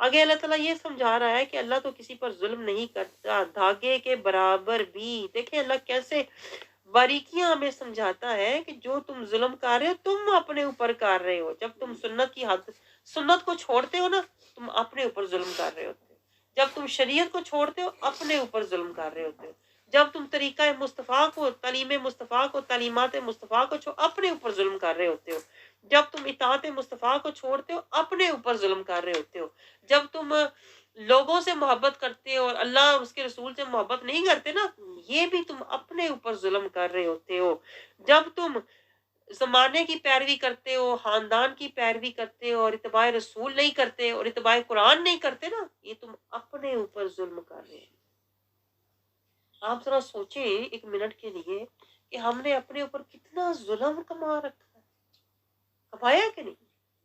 आगे अल्लाह ताला ये समझा रहा है कि अल्लाह तो किसी पर जुल्म नहीं करता, धागे के बराबर भी। देखिए अल्लाह कैसे बारीकियां हमें समझाता है कि जो तुम जुल्म कर रहे हो तुम अपने ऊपर कर रहे हो। जब तुम सुन्नत की हद सुन्नत को छोड़ते हो ना, तुम अपने ऊपर जुल्म कर रहे होते हो। जब तुम शरीयत को छोड़ते हो अपने ऊपर जुल्म कर रहे होते हो। जब तुम तरीका मुस्तफ़ा को, तालीम मुस्तफ़ा को, तालीमात मुस्तफ़ा को अपने ऊपर जुल्म कर रहे होते हो। जब तुम इताअत मुस्तफ़ा को छोड़ते हो अपने ऊपर जुल्म कर रहे होते हो। जब तुम लोगों से मोहब्बत करते हो और अल्लाह और उसके रसूल से मोहब्बत नहीं करते ना, ये भी तुम अपने ऊपर जुल्म कर रहे होते हो। जब तुम ज़माने की पैरवी करते हो, ख़ानदान की पैरवी करते हो और इत्तिबाए रसूल नहीं करते और इत्तिबाए कुरान नहीं करते ना, ये तुम अपने ऊपर जुल्म कर रहे हो। आप ज़रा सोचें 1 मिनट के लिए कि हमने अपने ऊपर कितना जुल्म कमा रखा है। कमाया है कि नहीं?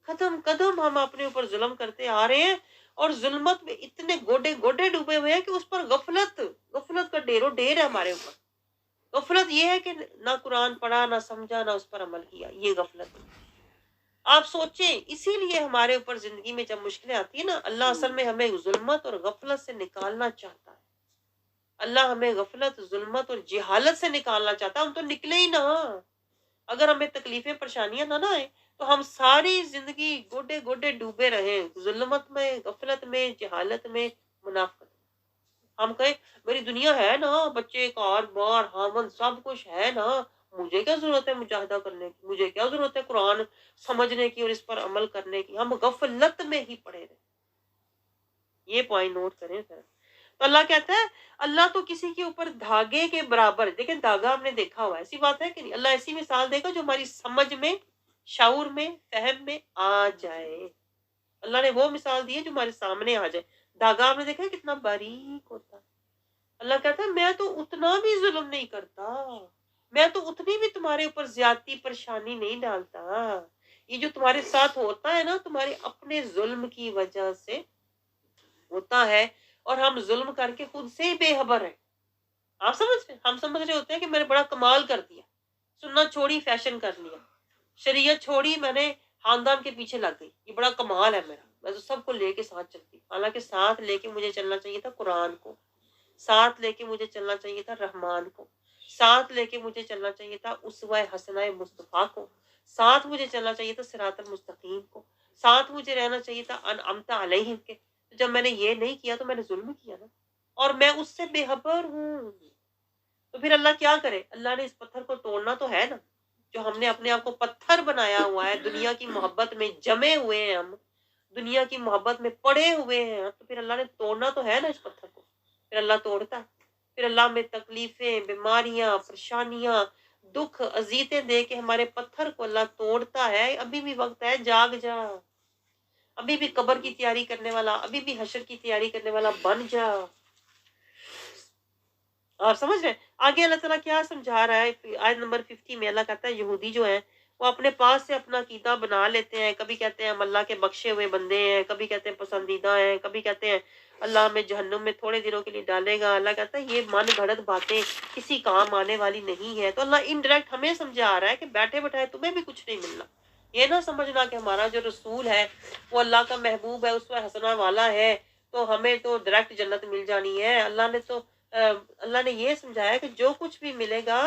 कदम-कदम हम अपने ऊपर जुल्म करते आ रहे हैं और ज़ुल्मत में इतने गोडे-गोडे डूबे हुए हैं कि उस पर गफ़लत का ढेरों-ढेर है हमारे ऊपर। गफ़लत ये है कि ना कुरान पढ़ा, ना समझा, ना उस पर अमल किया, ये गफ़लत है। आप सोचें इसीलिए हमारे ऊपर ज़िंदगी में जब मुश्किलें आती है ना, अल्लाह असल में हमें ज़ुल्मत और गफ़लत से निकालना चाहता है। अल्लाह हमें गफ़लत, ज़ुल्मत और जहालत से निकालना चाहता है, हम तो निकले ही ना। अगर हमें तकलीफ़ें, परेशानियाँ ना आए, तो हम सारी ज़िंदगी गोडे-गोडे डूबे रहें, ज़ुल्मत में, गफ़लत में, जहालत में, मुनाफ़िक़त में। हम कहें मेरी दुनिया है ना, बच्चे, कार-बार, ख़ावंद सब कुछ है ना, मुझे क्या ज़रूरत है मुजाहिदा करने की, मुझे क्या ज़रूरत है कुरान समझने की और इस पर अमल करने की, हम गफ़लत में ही पड़े रहें। ये पॉइंट नोट करें ज़रा। तो अल्लाह कहता है, अल्लाह तो किसी के ऊपर धागे के बराबर, देखिए धागा हमने देखा हुआ है, ऐसी बात है कि नहीं? अल्लाह ऐसी मिसाल देगा जो हमारी समझ में, शऊर में, फ़हम में आ जाए। अल्लाह ने वो मिसाल दी है जो हमारे सामने आ जाए। धागा आपने देखा है कितना बारीक होता है। अल्लाह कहता है मैं तो उतना भी ज़ुल्म नहीं करता। मैं तो उतनी भी तुम्हारे ऊपर ज़्यादती परेशानी नहीं डालता। ये जो तुम्हारे साथ होता है ना, तुम्हारे अपने ज़ुल्म की वजह से होता है और हम ज़ुल्म करके खुद से ही बेखबर हैं। आप समझ रहे हैं? हम समझ रहे होते हैं कि मैंने बड़ा कमाल कर दिया। सुन्नत छोड़ी, फैशन कर लिया। शरीयत छोड़ी, मैंने खानदान के पीछे लग गई। ये बड़ा कमाल है मेरा। मैं तो सबको लेके साथ चलती। हालाँकि साथ लेके मुझे चलना चाहिए था कुरान को। साथ लेके मुझे चलना चाहिए था रहमान को। साथ लेके मुझे चलना चाहिए था उसवा हसना मुस्तफ़ा को। साथ मुझे चलना चाहिए था सिरातल मुस्तकीम को। साथ मुझे रहना चाहिए था अनअमता अलैहिम के। तो जब मैंने ये नहीं किया तो मैंने ज़ुल्म किया ना, और मैं उससे बेखबर हूँ। तो फिर अल्लाह क्या करे? अल्लाह ने इस पत्थर को तोड़ना तो है ना। जो हमने अपने आप को पत्थर बनाया हुआ है, दुनिया की मोहब्बत में जमे हुए हैं हम, दुनिया की मोहब्बत में पड़े हुए हैं, तो फिर अल्लाह ने तोड़ना तो है ना इस पत्थर को। फिर अल्लाह तोड़ता है। फिर अल्लाह में तकलीफ़ें, बीमारियाँ, परेशानियाँ, दुःख, अज़ीज़ें दे के हमारे पत्थर को अल्लाह तोड़ता है। अभी भी वक़्त है, जाग जा। अभी भी कब्र की तैयारी करने वाला, अभी भी हश्र की तैयारी करने वाला बन जा। आप समझ रहे हैं? आगे अल्लाह ताला क्या समझा रहा है, आयत नंबर 50 में अल्लाह कहता है यहूदी जो हैं, वो अपने पास से अपना अकीदा बना लेते हैं। कभी कहते हैं हम अल्लाह के बख्शे हुए बंदे हैं, कभी कहते हैं पसंदीदा हैं, कभी कहते हैं अल्लाह हमें जहन्नुम में थोड़े दिनों के लिए डालेगा। अल्लाह कहता है ये मन गढ़ंत बातें किसी काम आने वाली नहीं है। तो अल्लाह इनडायरेक्ट हमें समझा रहा है कि बैठे-बैठाए तुम्हें भी कुछ नहीं मिलना। ये ना समझना कि हमारा जो रसूल है, वो अल्लाह का महबूब है, उसवा हसना वाला है, तो हमें तो डायरेक्ट जन्नत मिल जानी है। अल्लाह ने तो अल्लाह ने ये समझाया कि जो कुछ भी मिलेगा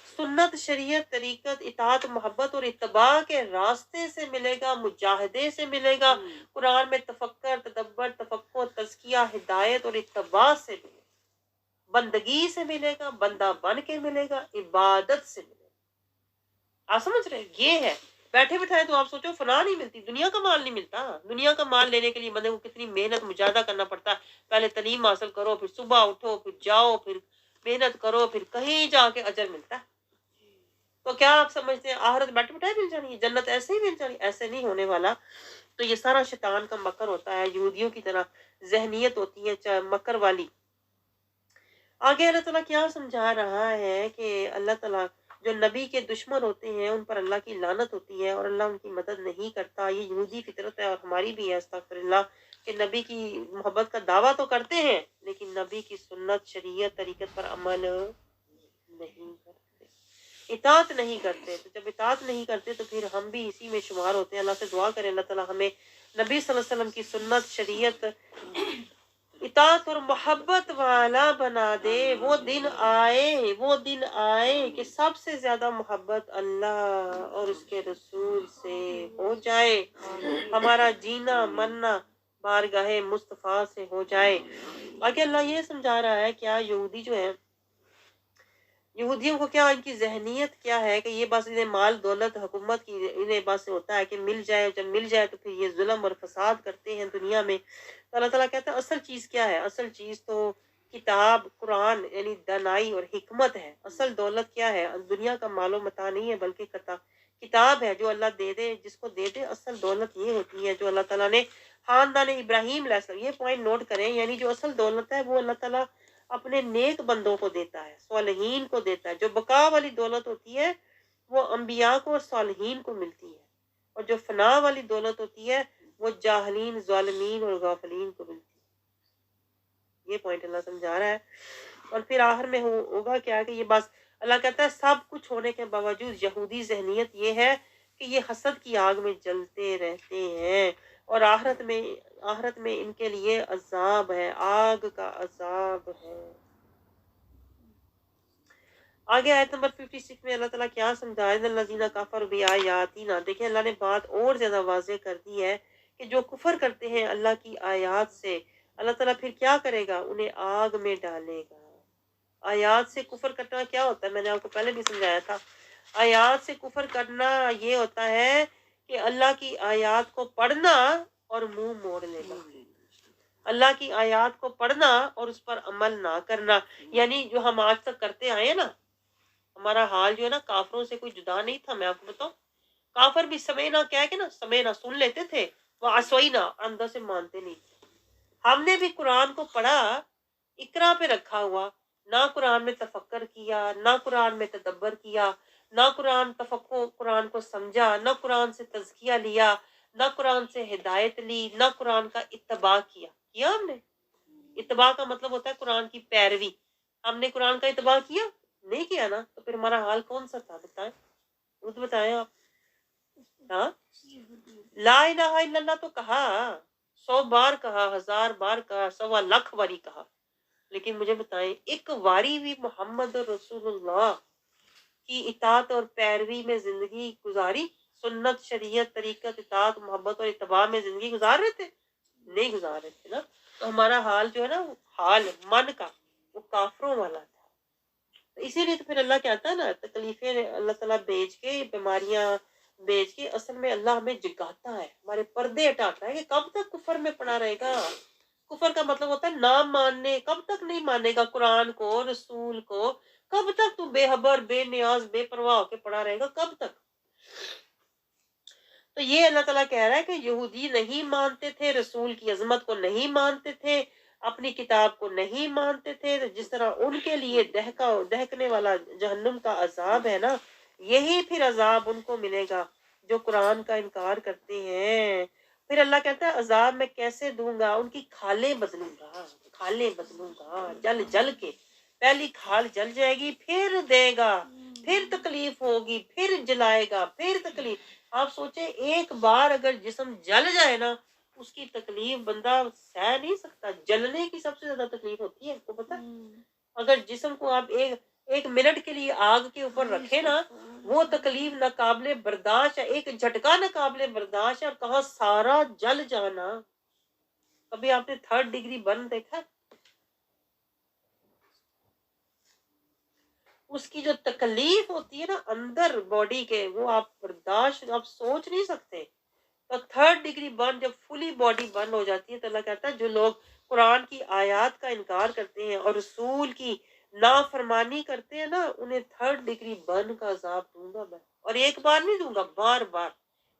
सुन्नत, शरीयत, तरीक़त, इताअत, मोहब्बत और इत्तिबा के रास्ते से मिलेगा, मुजाहिदे से मिलेगा। कुरान में तफक्कर, तदब्बर, तफक्कुर, तज़किया, हिदायत और इत्तिबा से मिलेगा। बंदगी से मिलेगा, बंदा बन के मिलेगा, इबादत से मिलेगा। आप समझ रहे हैं? ये है। बैठे-बिठाए तो आप सोचो फलाह नहीं मिलती, दुनिया का माल नहीं मिलता। दुनिया का माल लेने के लिए बंदे को कितनी मेहनत, मुजाहिदा करना पड़ता है। पहले तालीम हासिल करो, फिर सुबह उठो, फिर जाओ, फिर मेहनत करो, फिर कहीं जाके अजर मिलता है। तो क्या आप समझते हैं आखिरत बैठे-बिठाए मिल जानी है, जन्नत ऐसे ही मिल जानी है? ऐसे नहीं होने वाला। तो ये सारा शैतान का मकर होता है, यहूदियों की तरह ज़हनियत होती है मकर वाली। आगे अल्लाह ताला क्या समझा रहा है कि अल्लाह ताला जो नबी के दुश्मन होते हैं उन पर अल्लाह की लानत होती है और अल्लाह उनकी मदद नहीं करता। ये यहूदी फितरत है और हमारी भी है अस्तगफिरुल्लाह, कि नबी की मोहब्बत का दावा तो करते हैं लेकिन नबी की सुन्नत, शरीयत, तरीक़त पर अमल नहीं करते। اطاعت نہیں کرتے، تو جب اطاعت نہیں کرتے تو پھر ہم بھی اسی میں شمار ہوتے ہیں۔ اللہ سے دعا کریں اللہ تعالیٰ ہمیں نبی صلی اللہ علیہ وسلم کی سنت، شریعت، اطاعت اور محبت والا بنا دے۔ وہ دن آئے کہ سب سے زیادہ محبت اللہ اور اس کے رسول سے ہو جائے، ہمارا جینا مرنا بارگاہ مصطفیٰ سے ہو جائے۔ آگے اللہ یہ سمجھا رہا ہے کیا یہودی جو ہے، یہودیوں کو کیا ان کی ذہنیت کیا ہے کہ یہ بس انہیں مال دولت حکومت کی انہیں بس ہوتا ہے کہ مل جائے، جب مل جائے تو پھر یہ ظلم اور فساد کرتے ہیں دنیا میں۔ تو اللہ تعالیٰ کہتا ہے اصل چیز کیا ہے؟ اصل چیز تو کتاب قرآن یعنی دانائی اور حکمت ہے۔ اصل دولت کیا ہے؟ دنیا کا مال و متاع نہیں ہے بلکہ کتاب ہے جو اللہ دے دے، جس کو دے دے۔ اصل دولت یہ ہوتی ہے جو اللہ تعالیٰ نے خاندان ابراہیم علیہ السلام، یہ پوائنٹ نوٹ کریں، یعنی جو اصل دولت ہے وہ اللہ تعالیٰ اپنے نیک بندوں کو دیتا ہے، صالحین کو دیتا ہے۔ جو بقا والی دولت ہوتی ہے وہ انبیاء کو اور صالحین کو ملتی ہے، اور جو فنا والی دولت ہوتی ہے وہ جاہلین، ظالمین اور غافلین کو ملتی ہے۔ یہ پوائنٹ اللہ سمجھا رہا ہے۔ اور پھر آخر میں ہوگا کیا کہ یہ بس اللہ کہتا ہے سب کچھ ہونے کے باوجود یہودی ذہنیت یہ ہے کہ یہ حسد کی آگ میں جلتے رہتے ہیں، اور آخرت میں ان کے لیے عذاب ہے، آگ کا عذاب ہے۔ آگے آیت نمبر 56 میں اللہ تعالیٰ کیا سمجھا ہے؟ الذین کفروا بآیاتنا، دیکھیں اللہ نے بات اور زیادہ واضح کر دی ہے کہ جو کفر کرتے ہیں اللہ کی آیات سے، اللہ تعالیٰ پھر کیا کرے گا؟ انہیں آگ میں ڈالے گا۔ آیات سے کفر کرنا کیا ہوتا ہے؟ میں نے آپ کو پہلے بھی سمجھایا تھا، آیات سے کفر کرنا یہ ہوتا ہے کہ اللہ کی آیات کو پڑھنا اور منہ موڑ لینا، اللہ کی آیات کو پڑھنا اور اس پر عمل نہ کرنا۔ یعنی جو ہم آج تک کرتے آئے ہیں نا، ہمارا حال جو ہے نا کافروں سے کوئی جدا نہیں تھا۔ میں آپ کو بتاؤں، کافر بھی سمینا کہہ کے نا، سمینا سن لیتے تھے، وہ عصوینا اندر سے مانتے نہیں تھے۔ ہم نے بھی قرآن کو پڑھا، اقرا پہ رکھا ہوا، نہ قرآن میں تفکر کیا، نہ قرآن میں تدبر کیا، نہ قرآن کو سمجھا، نہ قرآن سے تزکیہ لیا، نہ قرآن سے ہدایت لی، نہ قرآن کا اتباع کیا ہم نے۔ اتباع کا مطلب ہوتا ہے قرآن کی پیروی۔ ہم نے قرآن کا اتباع کیا نہیں کیا نا، تو پھر ہمارا حال کون سا تھا؟ بتائیں، خود بتائیں آپ۔ ہاں، لا الہ الا اللہ تو کہا، 100 بار کہا، 1000 بار کہا، 1.25 باری کہا، لیکن مجھے بتائیں ایک واری بھی محمد رسول اللہ کی اطاعت اور پیروی میں زندگی گزاری؟ سنت، شریعت، طریقت، اطاعت، محبت اور اتباع میں زندگی گزار رہے تھے؟ نہیں گزار رہے تھے نا۔ تو ہمارا حال جو ہے نا، حال من کا، وہ کافروں والا تھا۔ اسی لیے تو پھر اللہ کہتا ہے نا، تکلیفیں اللہ تعالیٰ بھیج کے، بیماریاں بھیج کے، اصل میں اللہ ہمیں جگاتا ہے، ہمارے پردے ہٹاتا ہے کہ کب تک کفر میں پڑا رہے گا۔ کفر کا مطلب ہوتا ہے نہ ماننے، کب تک نہیں مانے گا قرآن کو، رسول کو؟ کب تک تو بے خبر، بے نیاز، بے پرواہ ہو کے پڑا رہے گا؟ کب تک؟ تو یہ اللہ تعالیٰ کہہ رہا ہے کہ یہودی نہیں مانتے تھے، رسول کی عظمت کو نہیں مانتے تھے، اپنی کتاب کو نہیں مانتے تھے، تو جس طرح ان کے لیے دہکنے والا جہنم کا عذاب ہے نا، یہی پھر عذاب ان کو ملے گا جو قرآن کا انکار کرتے ہیں۔ پھر اللہ کہتا ہے عذاب میں کیسے دوں گا؟ ان کی کھالیں بدلوں گا جل جل کے۔ پہلی کھال جل جائے گی، پھر دے گا، پھر تکلیف ہوگی، پھر جلائے گا، پھر تکلیف۔ آپ سوچیں ایک بار اگر جسم جل جائے نا، اس کی تکلیف بندہ سہ نہیں سکتا۔ جلنے کی سب سے زیادہ تکلیف ہوتی ہے، آپ کو پتا؟ اگر جسم کو آپ ایک منٹ کے لیے آگ کے اوپر رکھے نا، وہ تکلیف ناقابل برداشت ہے، ایک جھٹکا ناقابل برداشت ہے، اور کہاں سارا جل جانا۔ کبھی آپ نے 3rd ڈگری برن دیکھا؟ اس کی جو تکلیف ہوتی ہے نا اندر باڈی کے، وہ آپ برداشت، آپ سوچ نہیں سکتے۔ تو 3rd ڈگری برن جب فلی باڈی برن ہو جاتی ہے، تو اللہ کہتا ہے جو لوگ قرآن کی آیات کا انکار کرتے ہیں اور رسول کی نافرمانی کرتے ہیں نا، انہیں 3rd ڈگری برن کا عذاب دوں گا میں، اور ایک بار نہیں دوں گا، بار بار۔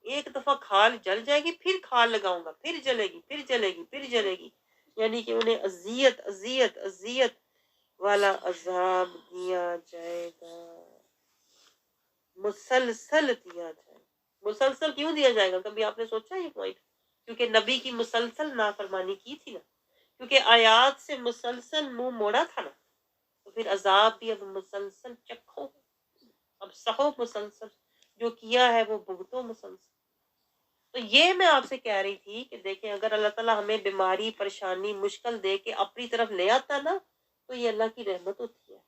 ایک دفعہ کھال جل جائے گی، پھر کھال لگاؤں گا، پھر جلے گی، پھر جلے گی، پھر جلے گی، یعنی کہ انہیں اذیت والا عذاب دیا جائے گا، مسلسل دیا جائے گا۔ مسلسل کیوں دیا جائے گا؟ کبھی آپ نے سوچا یہ پوائنٹ؟ کیونکہ نبی کی مسلسل نافرمانی کی تھی نا، کیونکہ آیات سے مسلسل منہ موڑا تھا نا، تو پھر عذاب بھی اب مسلسل چکھو۔ اب سہو مسلسل، جو کیا ہے وہ بھگتو مسلسل۔ تو یہ میں آپ سے کہہ رہی تھی کہ دیکھیں اگر اللہ تعالیٰ ہمیں بیماری پریشانی مشکل دے کے اپنی طرف لے آتا نا تو یہ اللہ کی رحمت ہوتی ہے۔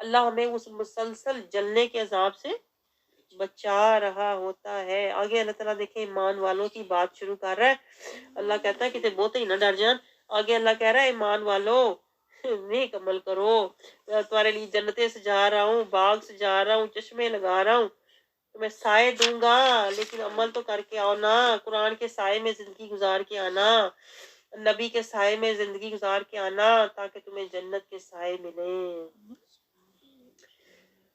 اللہ ہمیں اس مسلسل جلنے کے عذاب سے بچا رہا ہوتا ہے۔ آگے اللہ تعالیٰ دیکھیں ایمان والوں کی بات شروع کر رہا ہے۔ اللہ کہتا ہے کہ تے بہت ہی نہ ڈر جان۔ آگے اللہ کہہ رہا ہے ایمان والو نیک عمل کرو، میں تمہارے لیے جنتیں سجا رہا ہوں، باغ سجا رہا ہوں، چشمے لگا رہا ہوں، تمہیں سائے دوں گا، لیکن عمل تو کر کے آؤ نا، قرآن کے سائے میں زندگی گزار کے آنا، نبی کے سائے میں زندگی گزار کے آنا تاکہ تمہیں جنت کے سائے ملیں۔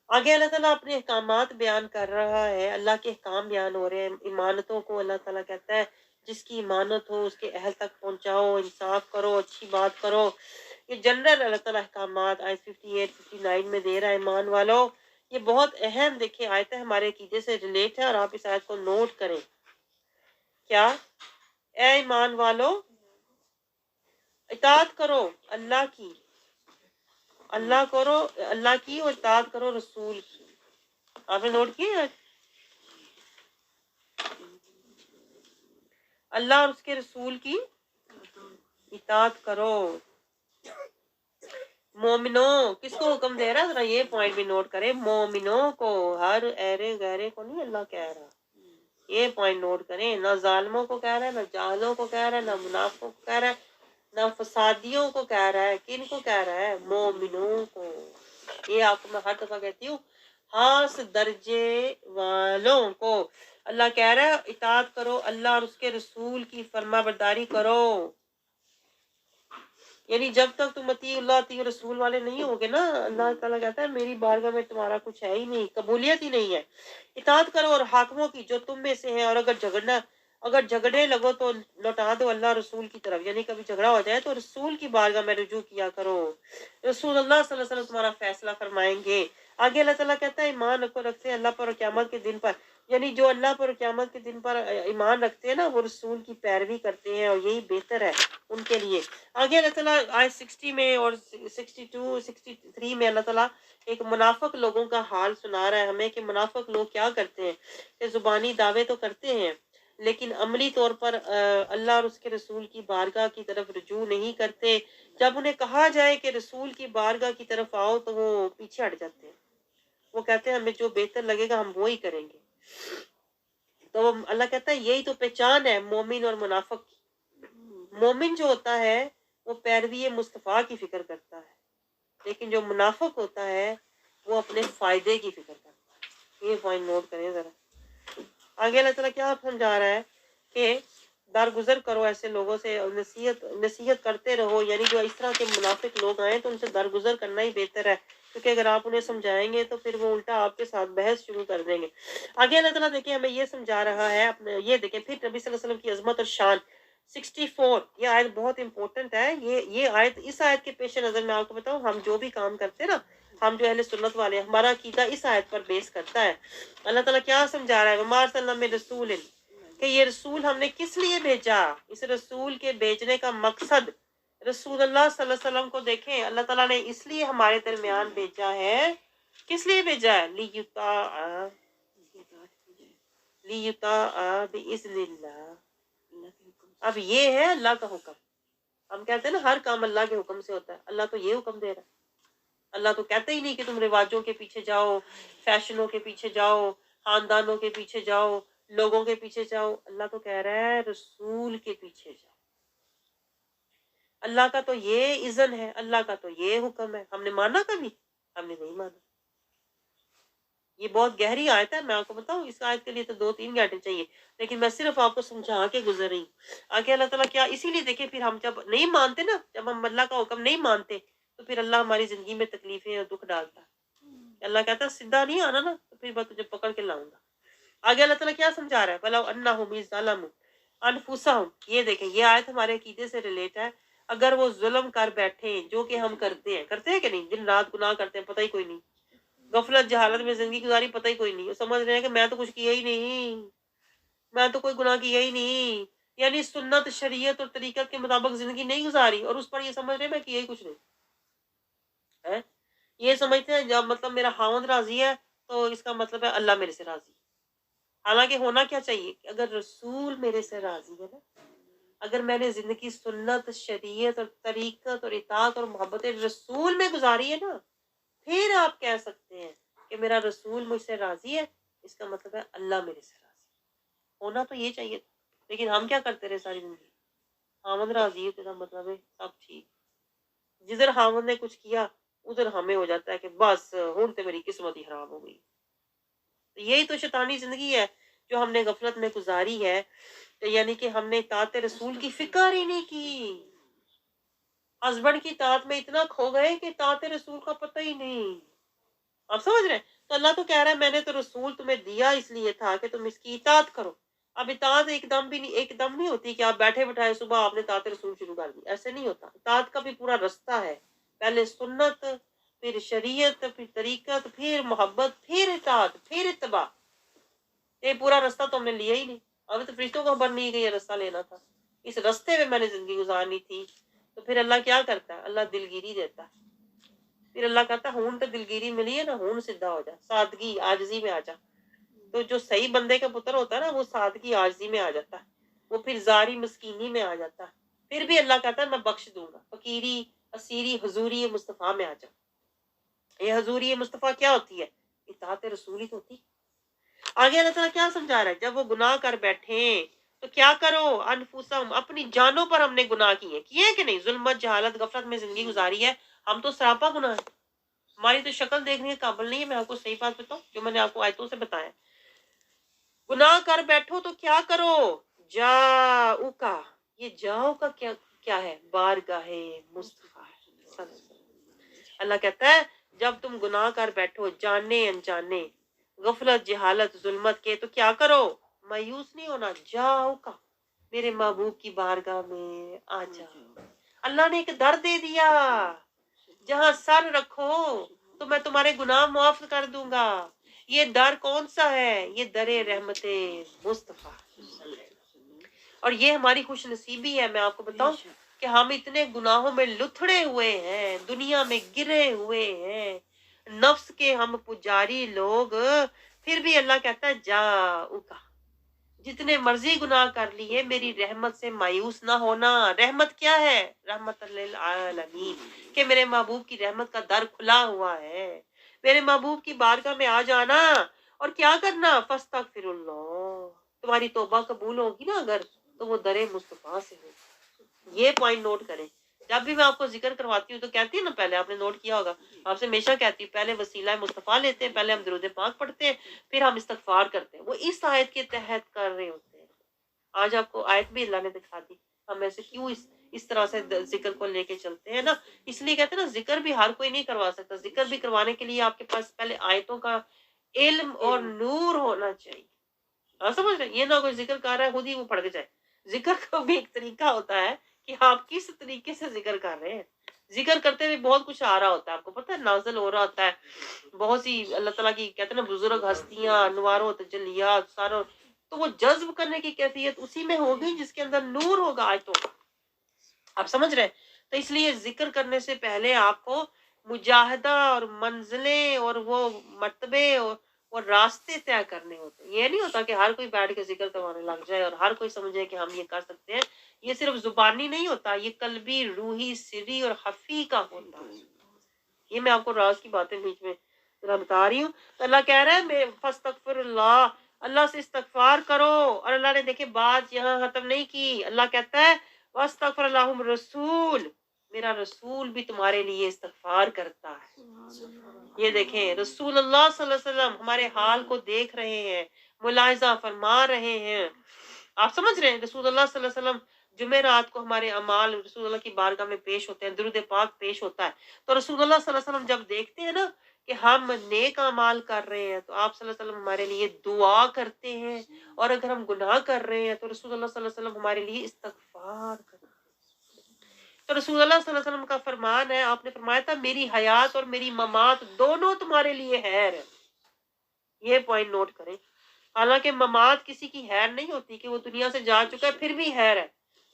آگے اللہ تعالیٰ اپنے احکامات بیان کر رہا ہے، اللہ کے احکام بیان ہو رہے ہیں، امانتوں کو اللہ تعالیٰ کہتا ہے جس کی امانت ہو اس کے اہل تک پہنچاؤ، انصاف کرو، اچھی بات کرو۔ یہ جنرل اللہ تعالیٰ احکامات آیت 58 59 میں دے رہا ہے ایمان والو۔ یہ بہت اہم دیکھیں آیت ہے، ہمارے عقیدے سے ریلیٹ ہے، اور آپ اس آیت کو نوٹ کریں۔ کیا؟ اے ایمان والو اطاعت کرو اللہ کی، اللہ کرو اللہ کی، اور اطاعت کرو رسول کی۔ آپ نے نوٹ کیا؟ اللہ اور اس کے رسول کی اطاعت کرو۔ مومنوں کس کو حکم دے رہا ہے؟ ذرا یہ پوائنٹ بھی نوٹ کریں، مومنوں کو، ہر ایرے غیرے کو نہیں اللہ کہہ رہا۔ یہ پوائنٹ نوٹ کریں، نہ ظالموں کو کہہ رہا ہے، نہ جاہلوں کو کہہ رہا ہے، نہ منافقوں کو کہہ رہا ہے، نہ فسادیوں کو کہہ رہا ہے، کن کو کہہ رہا ہے؟ مومنوں کو۔ یہ آپ کو میں ہر دفعہ کہتی ہوں، خاص درجے والوں کو اللہ کہہ رہا ہے اطاعت کرو اللہ اور اس کے رسول کی، فرما برداری کرو۔ یعنی جب تک تم اطیع اللہ اطیع رسول والے نہیں ہوگے نا، اللہ تعالیٰ کہتا ہے میری بارگاہ میں تمہارا کچھ ہے ہی نہیں، قبولیت ہی نہیں ہے۔ اطاعت کرو اور حاکموں کی جو تم میں سے ہیں، اور اگر جھگڑنے لگو تو لوٹا دو اللہ رسول کی طرف، یعنی کبھی جھگڑا ہو جائے تو رسول کی بارگاہ میں رجوع کیا کرو، رسول اللہ صلی اللہ علیہ وسلم تمہارا فیصلہ فرمائیں گے۔ آگے اللہ تعالیٰ کہتا ہے ایمان کو رکھتے ہیں اللہ پر اور قیامت کے دن پر، یعنی جو اللہ پر قیامت کے دن پر ایمان رکھتے ہیں نا وہ رسول کی پیروی کرتے ہیں، اور یہی بہتر ہے ان کے لیے۔ آگے اللہ تعالیٰ آیت 60 میں اور 62 63 میں اللہ تعالیٰ ایک منافق لوگوں کا حال سنا رہا ہے ہمیں کہ منافق لوگ کیا کرتے ہیں، کہ زبانی دعوے تو کرتے ہیں لیکن عملی طور پر اللہ اور اس کے رسول کی بارگاہ کی طرف رجوع نہیں کرتے۔ جب انہیں کہا جائے کہ رسول کی بارگاہ کی طرف آؤ تو وہ پیچھے ہٹ جاتے ہیں، وہ کہتے ہیں ہمیں جو بہتر لگے گا ہم وہی کریں گے۔ تو اللہ کہتا ہے یہی تو پہچان ہے مومن اور منافق کی۔ مومن جو ہوتا ہے وہ پیروی مصطفیٰ کی فکر کرتا ہے، لیکن جو منافق ہوتا ہے وہ اپنے فائدے کی فکر کرتا ہے۔ یہ پوائنٹ نوٹ کریں ذرا۔ آگے اللہ تعالیٰ کیا سمجھا رہا ہے کہ درگزر کرو ایسے لوگوں سے، نصیحت کرتے رہو، یعنی جو اس طرح کے منافق لوگ آئیں تو ان سے درگزر کرنا ہی بہتر ہے، کیونکہ اگر آپ انہیں سمجھائیں گے تو پھر وہ الٹا آپ کے ساتھ بحث شروع کر دیں گے۔ آگے اللہ تعالیٰ دیکھیں ہمیں یہ سمجھا رہا ہے اپنے، یہ دیکھیں پھر نبی صلی اللہ علیہ وسلم کی عظمت اور شان 64، یہ آیت بہت امپورٹنٹ ہے۔ یہ آیت، اس آیت کے پیش نظر میں آپ کو بتاؤں، ہم جو بھی کام کرتے ہیں نا، ہم جو اہل سنت والے ہیں، ہمارا عقیدہ اس آیت پر بیس کرتا ہے۔ اللہ تعالیٰ کیا سمجھا رہا ہے؟ وَمَا أَرْسَلْنَا مِن رَسُولٍ، کہ یہ رسول ہم نے کس لیے بھیجا؟ اس رسول کے بھیجنے کا مقصد، رسول اللہ صلی اللہ علیہ وسلم کو دیکھیں اللہ تعالیٰ نے اس لیے ہمارے درمیان بھیجا ہے، کس لیے بھیجا ہے؟ لِيُطَاعَ بِإِذْنِ اللَّهِ۔ اب یہ ہے اللہ کا حکم۔ ہم کہتے ہیں نا ہر کام اللہ کے حکم سے ہوتا ہے، اللہ تو یہ حکم دے رہا ہے۔ اللہ تو کہتا ہی نہیں کہ تم رواجوں کے پیچھے جاؤ، فیشنوں کے پیچھے جاؤ، خاندانوں کے پیچھے جاؤ، لوگوں کے پیچھے جاؤ۔ اللہ تو کہہ رہا ہے رسول کے پیچھے جاؤ۔ اللہ کا تو یہ اذن ہے، اللہ کا تو یہ حکم ہے۔ ہم نے مانا کبھی؟ ہم نے نہیں مانا۔ یہ بہت گہری آیت ہے، میں آپ کو بتاؤں اس آیت کے لیے تو 2-3 گھنٹے چاہیے، لیکن میں صرف آپ کو سمجھا کے گزر رہی ہوں۔ آگے اللہ تعالیٰ کیا، اسی لیے دیکھیں پھر ہم جب نہیں مانتے نا، جب ہم اللہ کا حکم نہیں مانتے تو پھر اللہ ہماری زندگی میں تکلیفیں اور دکھ ڈالتا ہے۔ اللہ کہتا ہے سیدھا نہیں آنا نا تو پھر میں تجھے پکڑ کے لاؤں گا۔ آگے اللہ تعالیٰ کیا سمجھا رہا ہے؟ وَلَوْ أَنَّهُمْ إِذْ ظَلَمُوا أَنفُسَهُمْ، یہ دیکھیں یہ آیت ہمارے عقیدے سے ریلیٹ ہے۔ اگر وہ ظلم کر بیٹھے جو کہ ہم کرتے ہیں کہ نہیں، دن رات گناہ کرتے ہیں، پتہ ہی کوئی نہیں، غفلت جہالت میں زندگی گزاری، پتہ ہی کوئی نہیں، وہ سمجھ رہے ہیں کہ میں تو کچھ کیا ہی نہیں، میں تو کوئی گناہ کیا ہی نہیں، یعنی سنت شریعت اور طریقت کے مطابق زندگی نہیں گزاری، اور اس پر یہ سمجھ رہے ہیں میں کیا ہی کچھ نہیں ہے۔ یہ سمجھتے ہیں جب مطلب میرا خاوند راضی ہے تو اس کا مطلب ہے اللہ میرے سے راضی. حالانکہ ہونا کیا چاہیے کہ اگر رسول میرے سے راضی ہے نا، اگر میں نے زندگی سنت، شریعت اور طریقت اور اطاعت اور محبت رسول میں گزاری ہے نا، پھر آپ کہہ سکتے ہیں کہ میرا رسول مجھ سے راضی ہے. اس کا مطلب ہے اللہ میرے سے راضی. ہونا تو یہ چاہیے تھا، لیکن ہم کیا کرتے رہے ساری زندگی؟ خامد راضی ہے تیرا مطلب ہے سب ٹھیک. جدھر خامد نے کچھ کیا ادھر ہمیں ہو جاتا ہے کہ بس ہوں تو میری قسمت ہی خراب ہو گئی. یہی تو شیطانی زندگی ہے جو ہم نے غفلت میں گزاری ہے. یعنی کہ ہم نے اطاعت رسول کی فکر ہی نہیں کی. ہسبینڈ کی اطاعت میں اتنا کھو گئے کہ اطاعت رسول کا پتہ ہی نہیں. آپ سمجھ رہے ہیں؟ تو اللہ تو کہہ رہا ہے میں نے تو رسول تمہیں دیا اس لیے تھا کہ تم اس کی اطاعت کرو. اب اطاعت ایک دم نہیں ہوتی کہ آپ بیٹھے بٹھائے صبح آپ نے اطاعت رسول شروع کر دی. ایسے نہیں ہوتا. اطاعت کا بھی پورا رستہ ہے. پہلے سنت، پھر شریعت، پھر طریقت، پھر محبت، پھر اطاعت، پھر اتباع. یہ پورا رستہ تو ہم نے لیا ہی نہیں. ابھی تو فرشتوں کو خبر نہیں کہ یہ رستہ لینا تھا. اس رستے میں نے زندگی گزارنی تھی. تو پھر اللہ کیا کرتا ہے؟ اللہ دلگیری دیتا ہے. پھر اللہ کہتا ہے ہون تو دلگیری ملی ہے نا، ہون سیدھا ہو جا، سادگی عاجزی میں آ جا. تو جو صحیح بندے کا پتر ہوتا ہے نا وہ سادگی عاجزی میں آ جاتا ہے. وہ پھر زاری مسکینی میں آ جاتا ہے. پھر بھی اللہ کہتا ہے میں بخش دوں گا. فقیری، اسیری، حضوری مصطفیٰ میں آ جا. یہ حضوری مصطفیٰ کیا ہوتی ہے؟ اطاعت رسول ہی تو ہوتی. آگے اللہ تعالیٰ کیا سمجھا رہا ہے؟ جب وہ گناہ کر بیٹھیں تو کیا کرو؟ انفسہم، اپنی جانوں پر ہم نے گناہ کیے کہ نہیں؟ ظلمت، جہالت، غفلت میں زندگی گزاری ہے. ہم تو سراپا گناہ ہے. ہماری تو شکل دیکھنے کے قابل نہیں ہے. میں آپ کو صحیح بات بتاؤں جو میں نے آپ کو آیتوں سے بتایا. گناہ کر بیٹھو تو کیا کرو؟ جاؤ کا، یہ جاؤ کا کیا ہے؟ بارگاہ مصطفیٰ ہے. اللہ کہتا ہے جب تم گناہ کر بیٹھو جانے انجانے، غفلت، جہالت، ظلمت کے، تو کیا کرو؟ مایوس نہیں ہونا. جاؤ کا، میرے محبوب کی بارگاہ میں آ جاؤ. اللہ نے ایک در دے دیا، جہاں سر رکھو تو میں تمہارے گناہ معاف کر دوں گا. یہ در کون سا ہے؟ یہ در رحمت مصطفیٰ. اور یہ ہماری خوش نصیبی ہے. میں آپ کو بتاؤں کہ ہم اتنے گناہوں میں لتھڑے ہوئے ہیں، دنیا میں گرے ہوئے ہیں، نفس کے ہم پجاری لوگ. پھر بھی اللہ کہتا ہے جاؤ کا، جتنے مرضی گناہ کر لیے میری رحمت سے مایوس نہ ہونا. رحمت کیا ہے؟ رحمت للعالمین، کہ میرے محبوب کی رحمت کا در کھلا ہوا ہے. میرے محبوب کی بارگاہ میں آ جانا اور کیا کرنا؟ فاستغفر اللہ. تمہاری توبہ قبول ہوگی نا اگر، تو وہ در مصطفیٰ سے ہو. یہ پوائنٹ نوٹ کریں. جب بھی میں آپ کو ذکر کرواتی ہوں تو کہتی ہوں نا، پہلے آپ نے نوٹ کیا ہوگا، آپ سے ہمیشہ کہتی ہوں پہلے وسیلہ مصطفیٰ لیتے ہیں، پہلے ہم درود پاک پڑھتے ہیں، پھر ہم استغفار کرتے ہیں. وہ اس آیت کے تحت کر رہے ہوتے ہیں. آج آپ کو آیت بھی اللہ نے دکھا دی. ہم ایسے کیوں اس طرح سے ذکر کو لے کے چلتے ہیں نا. اس لیے کہتے ہیں نا ذکر بھی ہر کوئی نہیں کروا سکتا. ذکر بھی کروانے کے لیے آپ کے پاس پہلے آیتوں کا علم اور نور ہونا چاہیے. سمجھ رہے؟ یہ نہ کوئی ذکر کر رہا ہے خود ہی وہ پڑھ کے جائے. ذکر کا بھی ایک طریقہ ہوتا ہے کہ آپ کس طریقے سے ذکر کر رہے ہیں. ذکر کرتے ہوئے بہت کچھ آ رہا ہوتا ہے، آپ کو پتہ ہے، نازل ہو رہا ہوتا ہے بہت سی اللہ تعالیٰ کی، کہتے ہیں نا بزرگ ہستیاں، انوار و تجلیات ساروں. تو وہ جذب کرنے کی کیفیت اسی میں ہوگی جس کے اندر نور ہوگا آیتوں کا. آپ سمجھ رہے ہیں؟ تو اس لیے ذکر کرنے سے پہلے آپ کو مجاہدہ اور منزلیں اور وہ مرتبے اور راستے طے کرنے ہوتے ہیں. یہ نہیں ہوتا کہ ہر کوئی بیٹھ کے ذکر کروانے لگ جائے اور ہر کوئی سمجھے کہ ہم یہ کر سکتے ہیں. یہ صرف زبانی نہیں ہوتا، یہ قلبی، روحی، سری اور خفی کا ہوتا ہے. یہ میں آپ کو راز کی باتیں بیچ میں بتا رہی ہوں. تو اللہ کہہ رہا ہے فاستغفر اللہ، اللہ سے استغفار کرو. اور اللہ نے دیکھے بات یہاں ختم نہیں کی. اللہ کہتا ہے واستغفر اللہم رسول، میرا رسول بھی تمہارے لیے استغفار کرتا ہے. یہ دیکھیں رسول اللہ صلی اللہ علیہ وسلم ہمارے حال کو دیکھ رہے ہیں، ملاحظہ فرما رہے ہیں. آپ سمجھ رہے ہیں؟ رسول اللہ صلی اللہ علیہ وسلم جمعرات کو ہمارے اعمال رسول اللہ کی بارگاہ میں پیش ہوتے ہیں، درود پاک پیش ہوتا ہے. تو رسول اللہ صلی اللہ علیہ وسلم جب دیکھتے ہیں نا کہ ہم نیک اعمال کر رہے ہیں تو آپ صلی اللہ علیہ وسلم ہمارے لیے دعا کرتے ہیں. اور اگر ہم گناہ کر رہے ہیں تو رسول اللہ صلی اللہ علیہ وسلم ہمارے لیے استغفار کرتے ہیں. تو رسول اللہ صلی اللہ علیہ وسلم کا فرمان ہے، آپ نے فرمایا تھا میری حیات اور میری ممات دونوں تمہارے لیے خیر ہے. یہ پوائنٹ نوٹ کریں. حالانکہ ممات کسی کی خیر نہیں ہوتی کہ وہ دنیا سے جا چکا ہے پھر بھی خیر ہے،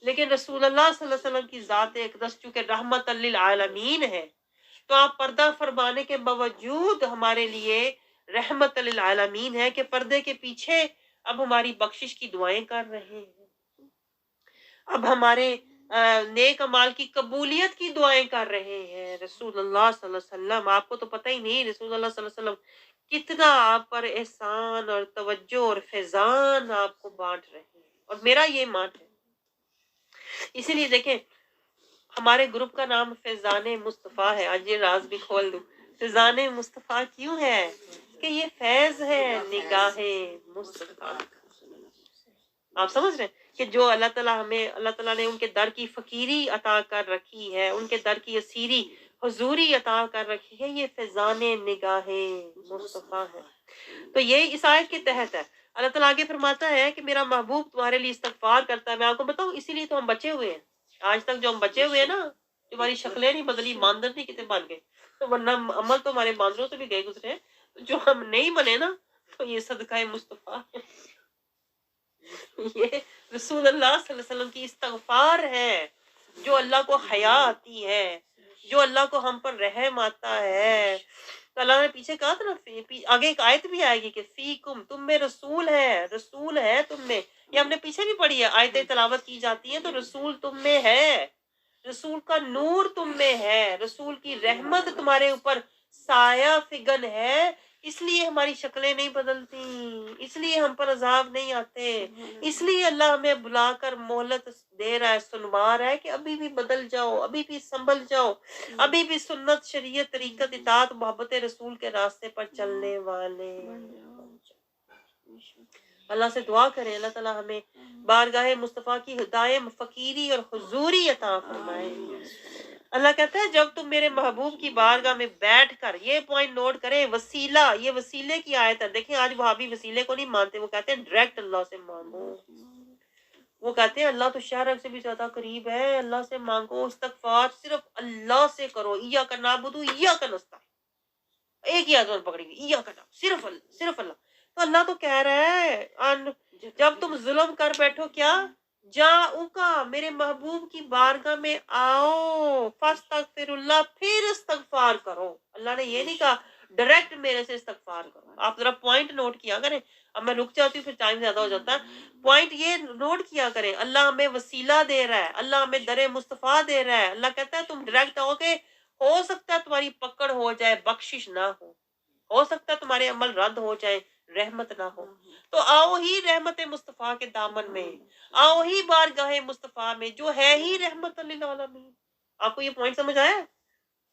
لیکن رسول اللہ صلی اللہ علیہ وسلم کی ذات اقدس چونکہ رحمت للعالمین ہے تو آپ پردہ فرمانے کے باوجود ہمارے لیے रहमत लिल आलमीन है कि पर्दे के पीछे अब हमारी बख्शिश की दुआएं कर रहे हैं, अब हमारे नेक अमाल की कबूलियत की दुआएं कर रहे हैं। रसूलुल्लाह सल्लल्लाहु अलैहि वसल्लम, आपको तो पता ही नहीं रसूलुल्लाह सल्लल्लाहु अलैहि वसल्लम कितना आप पर एहसान और तवज्जो और फैजान आपको बांट रहे हैं, और मेरा ये मान है। इसीलिए देखें, हमारे ग्रुप का नाम फैजान मुस्तफ़ा है। आज ये राज भी खोल दूं, फैजान मुस्तफ़ा क्यों है? कि ये फैज है निगाहे मुस्तफ़ा। आप समझ रहे हैं कि जो अल्लाह ताला हमें, अल्लाह ताला ने उनके दर की फकीरी अता कर रखी है, उनके दर की असीरी हुजूरी अता कर रखी है, ये फैजान निगाहे मुस्तफ़ा है। तो ये इस आयत के तहत है। अल्लाह ताला आगे फरमाता है कि मेरा महबूब तुम्हारे लिए इस्तगफार करता है। मैं आपको बताऊं, इसीलिए तो हम बचे हुए हैं। आज तक जो हम बचे हुए हैं ना, जो हमारी शक्लें नहीं बदली, बांदर नहीं कितने बन गए, तो वरना अमल तो हमारे बांदरों से भी गए गुजरे हैं। तो जो हम नहीं बने ना, तो ये सदका मुस्तफ़ा है, ये रसूलुल्लाह सल्लल्लाहु अलैहि वसल्लम की इस्तगफार है, जो अल्लाह को हया आती है, जो अल्लाह को हम पर रहम आता है। तो अल्लाह ने पीछे कहा था ना, आगे एक आयत भी आएगी कि फीकुम, तुम में रसूल है, रसूल है तुम में। ये हमने पीछे भी पढ़ी है, आयतें तिलावत की जाती हैं तो रसूल तुम में है, रसूल का नूर तुम में है, रसूल की रहमत तुम्हारे ऊपर साया फिगन है, इसलिए हमारी शक्लें नहीं बदलती, इसलिए हम पर अजाब नहीं आते, इसलिए अल्लाह हमें बुलाकर मोहलत दे रहा है, सुनवा रहा है कि अभी भी बदल जाओ, अभी भी संभल जाओ, अभी भी सुन्नत शरीयत तरीकत इताअत मोहब्बत रसूल के रास्ते पर चलने वाले। अल्लाह से दुआ करें, अल्लाह ताला हमें बारगाह मुस्तफ़ा की दायम फकीरी और हुजूरी अता फरमाए। अल्लाह कहता है जब तुम मेरे महबूब की बारगाह में बैठ कर, ये पॉइंट नोट करें, वसीला, ये वसीले की आयत है। देखें आज वहाबी वसीले को नहीं मानते, वो कहते हैं डायरेक्ट अल्लाह से मांगो। वो कहते हैं अल्लाह तो शारक से भी ज्यादा करीब है, अल्लाह से मांगो, इस्तगफार सिर्फ अल्लाह से करो, इया का नाबुदू इया का नस्ता, एक ही आदमी पकड़ेंगे, इया का नाम, सिर्फ अल्लाह, सिर्फ अल्लाह। तो अल्लाह तो कह रहा है जब तुम जुल्म कर बैठो, क्या जाऊका, मेरे महबूब की बारगाह में आओ, फस्तगफिरुल्लाह, फिर इस्तगफार करो। अल्लाह ने ये नहीं कहा डायरेक्ट मेरे से इस्तगफार करो। आप जरा पॉइंट नोट किया करें, अब मैं रुक जाती हूँ फिर टाइम ज्यादा हो जाता है। पॉइंट ये नोट किया करें, अल्लाह हमें वसीला दे रहा है, अल्लाह हमें दरे मुस्तफा दे रहा है। अल्लाह कहता है तुम डायरेक्ट आओगे, हो सकता है तुम्हारी पकड़ हो जाए, बख्शिश ना हो सकता है तुम्हारे अमल रद्द हो जाए, रहमत ना हो। तो आओ ही रहमत मुस्तफा के दामन में, आओ ही बारगाह मुस्तफा में, जो है ही रहमत लिल आलमीन। आपको ये पॉइंट समझ आया?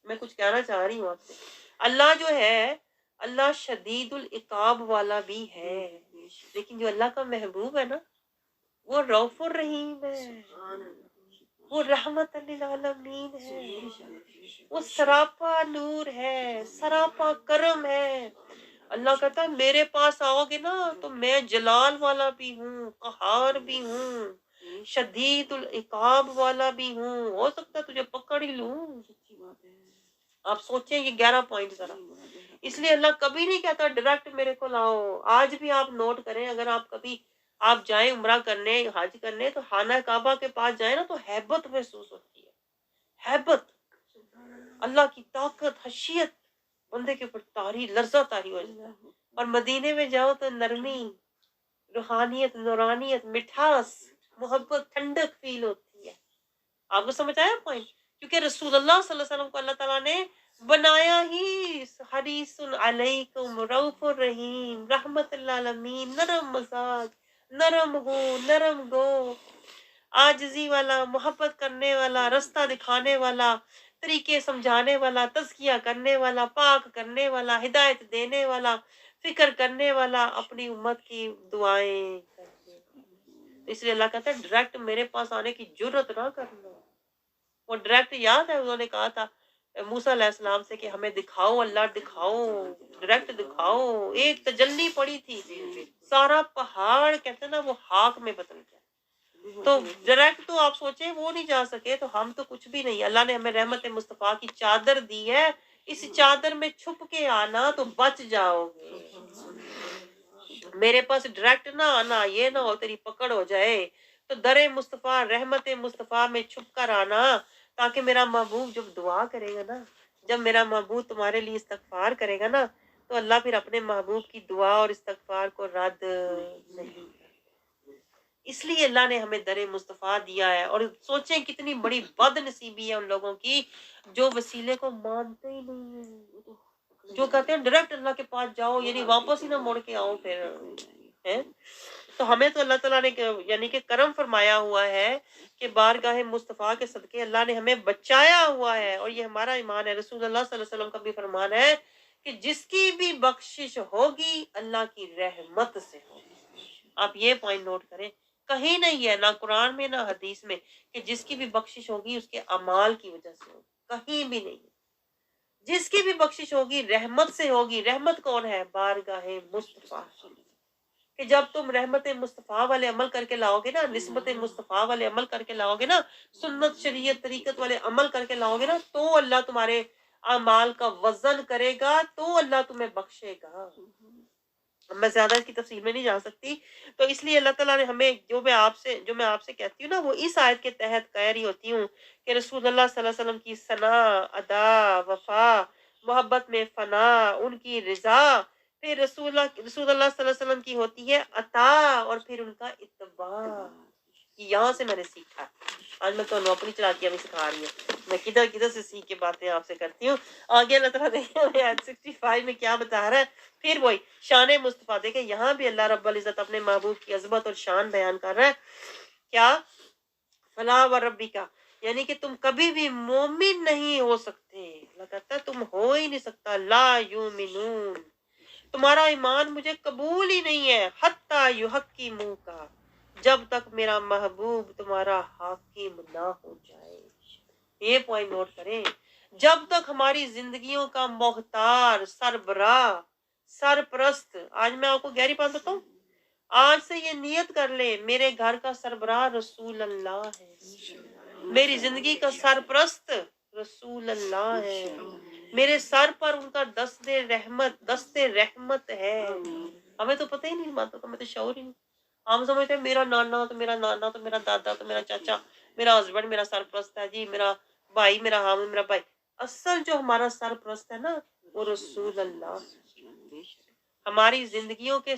मैं कुछ कहना चाह रही हूँ आपसे। अल्लाह जो है, अल्लाह शदीदुल इकाब वाला भी है, लेकिन जो अल्लाह का महबूब है ना, वो रऊफुर रहीम है, वो रहमत लिल आलमीन है, वो सरापा नूर है, सरापा करम है। अल्लाह कहता है मेरे पास आओगे ना तो मैं जलाल वाला भी हूँ, कहार भी हूँ, शदीदुल इकाब वाला भी हूँ, हो सकता है तुझे पकड़ ही लूं। आप सोचें ये 11 पॉइंट जरा। इसलिए अल्लाह कभी नहीं कहता डायरेक्ट मेरे को लाओ। आज भी आप नोट करें, अगर आप कभी आप जाएं उम्रा करने, हज करने, तो खाना काबा के पास जाए ना तो हैबत महसूस होती है, हैबत, अल्लाह की ताकत, हशियत बंदे के ऊपर तारी लर्जा तारी हो जाता है। और मदीने में जाओ तो नरमी, रूहानियत, नूरानियत, मिठास, मोहब्बत, ठंडक फील होती है। आपको समझ आया पॉइंट? क्योंकि रसूलुल्लाह सल्लल्लाहु अलैहि वसल्लम को अल्लाह ताला ने बनाया ही हरीसुन अलैकुम रऊफुर रहीम, रहमतुल लिल आलमीन, नरम मजाज, नरम हो, नरम गो, आजिजी वाला, मोहब्बत करने वाला, रास्ता दिखाने वाला, तरीके समझाने वाला, तज़किया करने वाला, पाक करने वाला, हिदायत देने वाला, फिक्र करने वाला, अपनी उम्मत की दुआएं करने वाला। इसलिए अल्लाह कहता है डायरेक्ट मेरे पास आने की जुर्रत ना करना। वो डायरेक्ट, याद है उन्होंने कहा था मूसा अलैहिस्सलाम से कि हमें दिखाओ अल्लाह, दिखाओ, डायरेक्ट दिखाओ। एक तजल्ली पड़ी थी, सारा पहाड़ कहते ना वो खाक में बदल गया। तो डायरेक्ट तो आप सोचे वो नहीं जा सके, तो हम तो कुछ भी नहीं। अल्लाह ने हमें रहमत मुस्तफा की चादर दी है, इस चादर में छुप के आना तो बच जाओगे। मेरे पास डायरेक्ट ना आना, ये ना हो तेरी पकड़ हो जाए। तो दरे मुस्तफा, रहमत मुस्तफा में छुप कर आना, ताकि मेरा महबूब जब दुआ करेगा ना, जब मेरा महबूब तुम्हारे लिए इस्तगफार करेगा ना, तो अल्लाह फिर अपने महबूब की दुआ और इस्तगफार को रद्द नहीं करते। इसलिए अल्लाह ने हमें दर मुस्तफ़ा दिया है। और सोचें कितनी बड़ी बदनसीबी है उन लोगों की जो वसीले को मानते ही नहीं है, जो कहते हैं डायरेक्ट अल्लाह के पास जाओ, यानी वापस ही ना मुड़ के आओ फिर है। तो हमें तो अल्लाह ताला ने यानी कि करम फरमाया हुआ है कि बारगाह मुस्तफ़ा के सदके अल्लाह ने हमें बचाया हुआ है, और ये हमारा ईमान है। रसूल अल्लाह सल्लल्लाहु अलैहि वसल्लम का भी फरमान है कि जिसकी भी बख्शिश होगी अल्लाह की रहमत से होगी। आप ये पॉइंट नोट करें, कहीं नहीं है, ना कुरान में ना हदीस में, कि जिसकी भी बख्शिश होगी उसके अमाल की वजह से होगी, कहीं भी नहीं है। जिसकी भी बख्शिश होगी रहमत से होगी। रहमत कौन है? बारगाहे मुस्तफा। कि जब तुम रहमत मुस्तफा वाले अमल करके लाओगे ना, निस्बत मुस्तफा वाले अमल करके लाओगे ना, सुन्नत शरीयत तरीकत वाले अमल करके लाओगे ना, तो अल्लाह तुम्हारे अमाल का वजन करेगा, तो अल्लाह तुम्हें बख्शेगा। मैं ज्यादा इसकी तफसील में नहीं जा सकती। तो इसलिए अल्लाह ताला ने हमें, जो मैं आपसे कहती हूँ ना, वो इस आयत के तहत कह रही होती हूँ कि रसूलुल्लाह सल्लल्लाहु अलैहि वसल्लम की सना, अदा, वफा, मोहब्बत में फना, उनकी रिजा, फिर रसूलुल्लाह सल्लल्लाहु अलैहि वसल्लम की होती है अता, और फिर उनका इत्तबा। यहाँ से मैंने सीखा। आज मैं तो अपनी चलाकियां भी सिखा रही हूँ, मैं किधर किधर से सीख के बातें आपसे करती हूँ। आगे अल्लाह ताला देखिए 65 में क्या बता रहा है। फिर वही शान मुस्तफ़ा, देखे यहाँ भी अल्लाह रब्बुल इज्जत अपने महबूब की अजमत और शान बयान कर रहा है। क्या? फला व रब्बी का, यानी कि तुम कभी भी मोमिन नहीं हो सकते। अल्लाह कहता है तुम हो ही नहीं सकता। ला युमिनून, तुम्हारा ईमान मुझे कबूल ही नहीं है। हत्ता युहक्किमू का, जब तक मेरा महबूब तुम्हारा हाकिम ना हो जाए। ये पॉइंट नोट करें। जब तक हमारी जिंदगियों का मोहतार, सरबराह, सरप्रस्त, आज मैं आपको गहरी बात बताऊं, आज से ये नियत कर ले, मेरे घर का सरबराह रसूल अल्लाह है, मेरी जिंदगी का सरप्रस्त रसूल अल्लाह है, मेरे सर पर उनका दस्ते रहमत है। हमें तो पता ही नहीं बातों का, हमें तो शौर ही नहीं। हम समझते हैं मेरा नाना तो मेरा नाना तो मेरा दादा तो मेरा चाचा, मेरा हस्बैंड मेरा सरप्रस्त है जी, मेरा भाई मेरा हामी मेरा भाई। असल जो हमारा सरप्रस्त है ना, वो रसूल अल्लाह। हमारी जिंदगियों के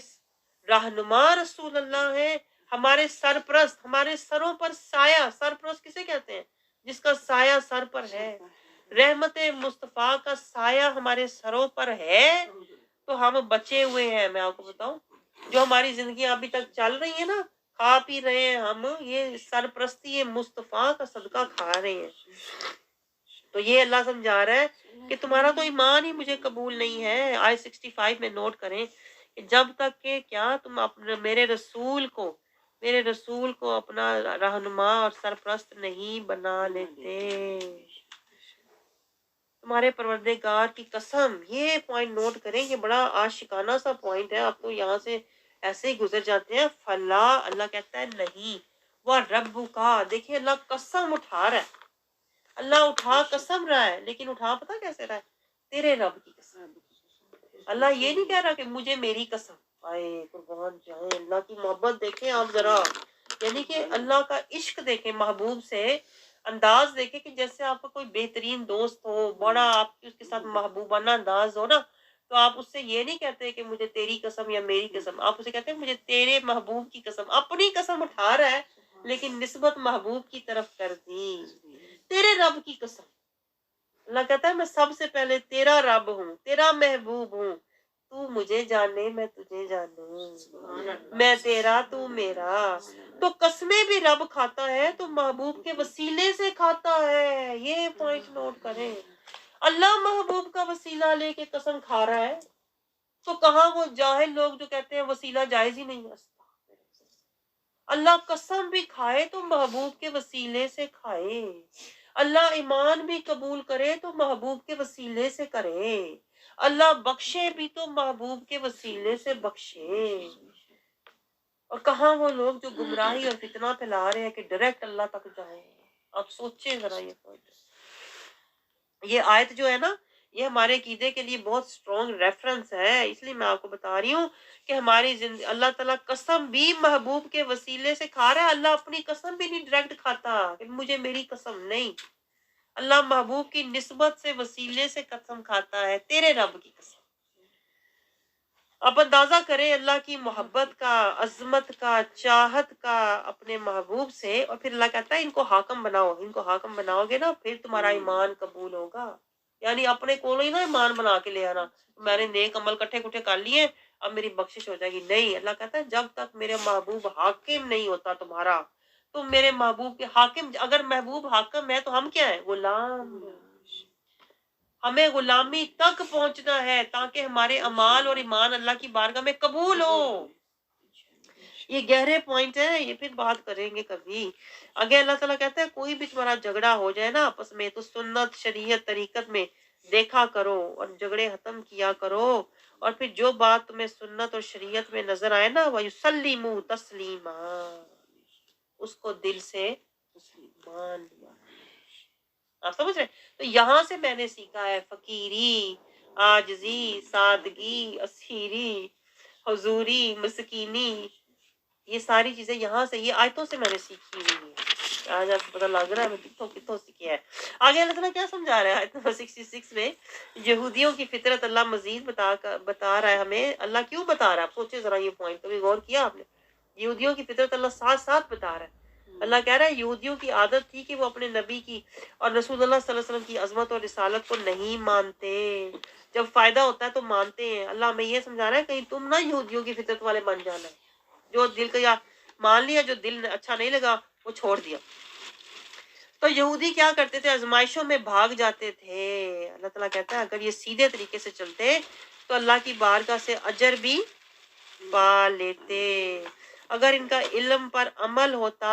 रहनुमा रसूल अल्लाह है, हमारे सरप्रस्त, हमारे सरों पर साया। सरप्रस्त किसे कहते हैं? जिसका साया सर पर है। रहमत मुस्तफा का साया हमारे सरों पर है तो हम बचे हुए हैं। मैं आपको बताऊं, जो हमारी जिंदगी अभी तक चल रही है ना, खा पी रहे हैं हम, ये सरप्रस्ती ये मुस्तफा का सदका खा रहे हैं। तो ये अल्लाह समझा रहा है कि तुम्हारा तो ईमान ही मुझे कबूल नहीं है। आयत 65 में नोट करें कि जब तक के क्या तुम अपने मेरे रसूल को अपना रहनुमा और सरप्रस्त नहीं बना लेते। तुम्हारे परवरदिगार की कसम, ये पॉइंट नोट करें, ये बड़ा आशिकाना सा पॉइंट है। आप तो यहाँ से ऐसे ही गुजर जाते हैं। फला, अल्लाह कहता है नहीं, वह रब्बु का, देखिए अल्लाह कसम उठा रहा है, अल्लाह उठा कसम रहा है, लेकिन उठा पता कैसे रहा है? तेरे रब की कसम। अल्लाह ये नहीं कह रहा कि मुझे मेरी कसम। आए कुर्बान जाए, अल्लाह की मोहब्बत देखें आप जरा, यानी कि अल्लाह का इश्क देखें, महबूब से अंदाज देखें कि जैसे आपका कोई बेहतरीन दोस्त हो, बड़ा आपकी उसके साथ महबूबाना अंदाज हो ना, तो आप उससे ये नहीं कहते कि मुझे तेरी कसम या मेरी कसम, आप उसे कहते हैं मुझे तेरे महबूब की कसम। अपनी कसम उठा रहा है लेकिन निस्बत महबूब की तरफ कर दी। तेरे रब की कसम, अल्लाह कहता है मैं सबसे पहले तेरा रब हूँ, तेरा महबूब हूँ। तू मुझे जाने मैं तुझे जानूं, मैं तेरा तू मेरा। तो कसमें भी रब खाता है तो महबूब के वसीले से खाता है। ये पॉइंट नोट करें। अल्लाह महबूब का वसीला लेके कसम खा रहा है, तो कहाँ वो जाहिल लोग जो कहते हैं वसीला जायज ही नहीं है। अल्लाह कसम भी खाए तो महबूब के वसीले से खाए। अल्लाह ईमान भी कबूल करे तो महबूब के वसीले से करे। अल्लाह बख्शे भी तो महबूब के वसीले से बख्शे। और कहाँ वो लोग जो गुमराही और फितना फैला रहे हैं कि डायरेक्ट अल्लाह तक जाए। आप सोचें जरा ये पॉइंट। ये आयत जो है ना, ये हमारे अकीदे के लिए बहुत स्ट्रॉन्ग रेफरेंस है। इसलिए मैं आपको बता रही हूँ कि हमारी जिंदगी, अल्लाह ताला कसम भी महबूब के वसीले से खा रहा है। अल्लाह अपनी कसम भी नहीं डायरेक्ट खाता कि मुझे मेरी कसम, नहीं। अल्लाह महबूब की निस्बत से वसीले से कसम खाता है, तेरे रब की कसम। अब अंदाजा करें अल्लाह की मोहब्बत का, अजमत का, चाहत का अपने महबूब से, और फिर अल्लाह कहता है इनको हाकम बनाओ, इनको हाकम बनाओगे ना फिर तुम्हारा ईमान कबूल होगा। यानी अपने को ही ना ईमान बना के ले आना, मैंने नेक अमल कट्ठे कुट्ठे कर लिए अब मेरी बख्शिश हो जाएगी, नहीं। अल्लाह कहता है जब तक मेरे महबूब हाकिम नहीं होता तुम्हारा, तुम मेरे महबूब के हाकिम, अगर महबूब हाकिम है तो हम क्या है, गुलाम। हमें गुलामी तक पहुंचना है ताकि हमारे अमाल और ईमान अल्लाह की बारगाह में कबूल हो। ये गहरे पॉइंट है, ये फिर बात करेंगे कभी आगे। अल्लाह ताला कहता है कोई भी तुम्हारा झगड़ा हो जाए ना आपस में, तो सुन्नत शरीयत तरीकत में देखा करो और झगड़े खत्म किया करो, और फिर जो बात तुम्हें सुन्नत और शरीयत में नजर आए ना, वह युसल्लिमू तस्लीमा, उसको दिल से मान लिया। आप समझ रहे? तो यहाँ से मैंने सीखा है फकीरी, आजजी, सादगी, असीरी, हुजूरी, मस्कीनी, ये सारी चीजें यहाँ से, ये आयतों से मैंने सीखी हुई है। आज आपको पता लग रहा है मैं कितों कितों सीखी है। आगे अल्लाह ताला क्या समझा रहा है आयत नंबर 66 में, यहूदियों की फितरत अल्लाह मजीद बता रहा है हमें। अल्लाह क्यों बता रहा है, आप सोचे जरा, ये पॉइंट कभी गौर किया आपने? यहूदियों की फितरत अल्लाह साथ साथ बता रहा है। अल्लाह कह रहा है यहूदियों की आदत थी कि वो अपने नबी की और रसूलुल्लाह सल्लल्लाहु अलैहि वसल्लम की अजमत और रिसालत को नहीं मानते। जब फायदा होता है तो मानते हैं। अल्लाह हमें ये समझा रहा है कहीं तुम ना यहूदियों की फितरत वाले बन जाना, जो दिल का या मान लिया, जो दिल अच्छा नहीं लगा वो छोड़ दिया। तो यहूदी क्या करते थे, आजमाइशों में भाग जाते थे। अल्लाह ताला कहता है अगर ये सीधे तरीके से चलते तो अल्लाह की बारगाह से अजर भी पा लेते। अगर इनका इल्म पर अमल होता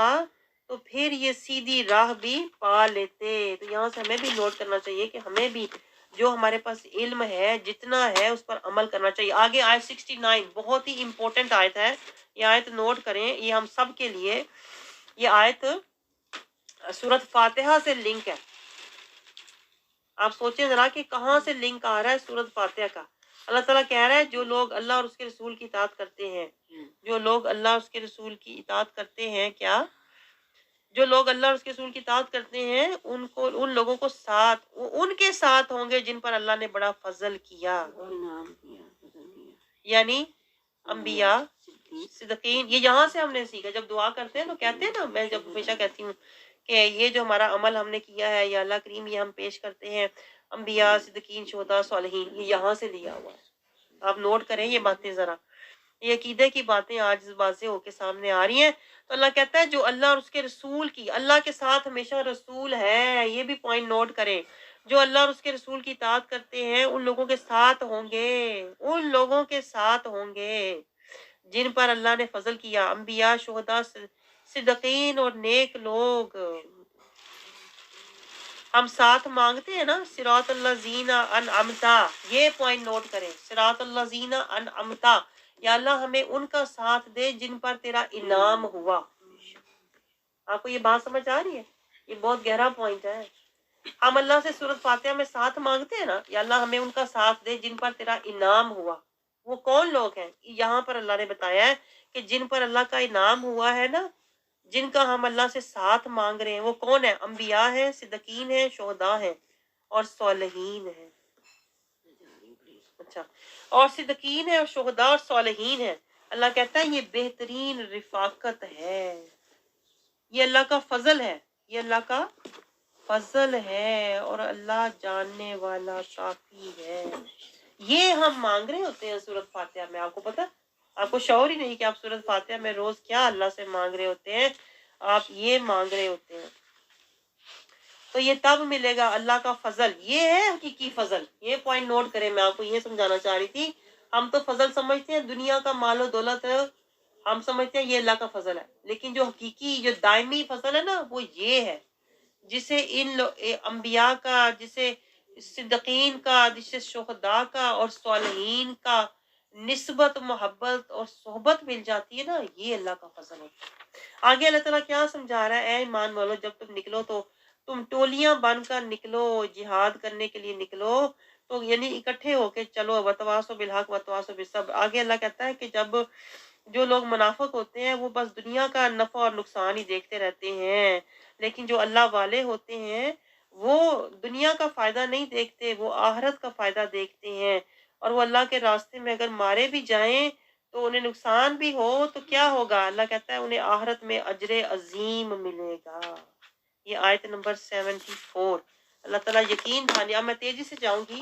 तो फिर ये सीधी राह भी पा लेते। तो यहाँ से हमें भी नोट करना चाहिए कि हमें भी जो हमारे पास इल्म है जितना है उस पर अमल करना चाहिए। आगे आयत 69 बहुत ही इंपॉर्टेंट आयत है, ये आयत नोट करें, ये हम सब के लिए। ये आयत सूरत फातिहा से लिंक है। आप सोचें जरा कि कहाँ से लिंक आ रहा है सूरत फातिहा का। अल्लाह ताला कह रहा है जो लोग अल्लाह और उसके रसूल की इताअत करते हैं, जो लोग अल्लाह और उसके रसूल की इताअत करते हैं, क्या, जो लोग अल्लाह और उसके रसूल की इताअत करते हैं उनको, उन लोगों को साथ, उनके साथ होंगे जिन पर अल्लाह ने बड़ा फजल किया, यानी अंबिया, सिद्दीकीन। ये यहाँ से हमने सीखा। जब दुआ करते हैं तो कहते हैं ना, मैं जब हमेशा कहती हूँ कि ये जो हमारा अमल हमने किया है या अल्लाह करीम ये हम पेश करते हैं, अंबिया, सिद्दीकीन, शुहदा, सालिहीन, ये यहाँ से लिया हुआ है। आप नोट करें ये बातें जरा, ये अकीदे की बातें आज वाज़ेह होके सामने आ रही हैं। तो अल्लाह कहता है जो अल्लाह और उसके रसूल की, अल्लाह के साथ हमेशा रसूल है, ये भी पॉइंट नोट करें। जो अल्लाह और उसके रसूल की इताअत करते हैं उन लोगों के साथ होंगे, उन लोगों के साथ होंगे जिन पर अल्लाह ने फजल किया, अंबिया, शुहदा, सिद्दीकीन और नेक लोग। हम साथ मांगते हैं ना, सिरातल लज़ीना अनअमता, ये पॉइंट नोट करें, सिरातल लज़ीना अनअमता, या अल्लाह हमें उनका साथ दे जिन पर तेरा इनाम हुआ। आपको ये बात समझ आ रही है? ये बहुत गहरा पॉइंट है। हम अल्लाह से सूरत फातिहा में साथ मांगते हैं ना, या अल्लाह हमें उनका साथ दे जिन पर तेरा इनाम हुआ। वो कौन लोग हैं? यहाँ पर अल्लाह ने बताया है कि जिन पर अल्लाह का इनाम हुआ है ना, जिनका हम अल्लाह से साथ मांग रहे हैं, वो कौन है? अंबिया है, सिद्दीकीन है, शुहदा है और सालिहीन है। अच्छा, और सिद्दीकीन है और शुहदा और सालिहीन है। अल्लाह कहता है ये बेहतरीन रिफाकत है, ये अल्लाह का फजल है, ये अल्लाह का फजल है, और अल्लाह जानने वाला काफी है। ये हम मांग रहे होते हैं सूरत फातिहा में। आपको पता, आपको शौर ही नहीं कि आप सूरत फातिहा में रोज क्या अल्लाह से मांग रहे होते हैं, आप ये मांग रहे होते हैं। तो ये तब मिलेगा अल्लाह का फजल, ये है हकीकी फजल। ये पॉइंट नोट करें, मैं आपको ये समझाना चाह रही थी। हम तो फजल समझते हैं दुनिया का मालो दौलत, हम समझते हैं ये अल्लाह का फजल है, लेकिन जो हकीकी जो दायमी फजल है ना वो ये है, जिसे इन अंबिया का, जिसे सिद्दीकीन का, जिसे शुहदा का और सालिहीन का निस्बत, मोहब्बत और सोहबत मिल जाती है ना, ये अल्लाह का फजल होता है। आगे अल्लाह ताला क्या समझा रहा है, ऐ ईमान वालों जब तुम निकलो तो तुम टोलियां बनकर निकलो, जिहाद करने के लिए निकलो, तो यानी इकट्ठे होके चलो, वतवासो बिलहक वतवासो बिसब्र। आगे अल्लाह कहता है कि जब जो लोग मुनाफिक होते हैं वो बस दुनिया का नफा और नुकसान ही देखते रहते हैं, लेकिन जो अल्लाह वाले होते हैं वो दुनिया का फायदा नहीं देखते, वो आखिरत का फायदा देखते हैं। और वो अल्लाह के रास्ते में अगर मारे भी जाएं तो उन्हें नुकसान भी हो तो क्या होगा, अल्लाह कहता है उन्हें आखिरत में अजर अजीम मिलेगा। ये आयत नंबर 74। अल्लाह ताला यकीन ठाने, अब मैं तेजी से जाऊंगी,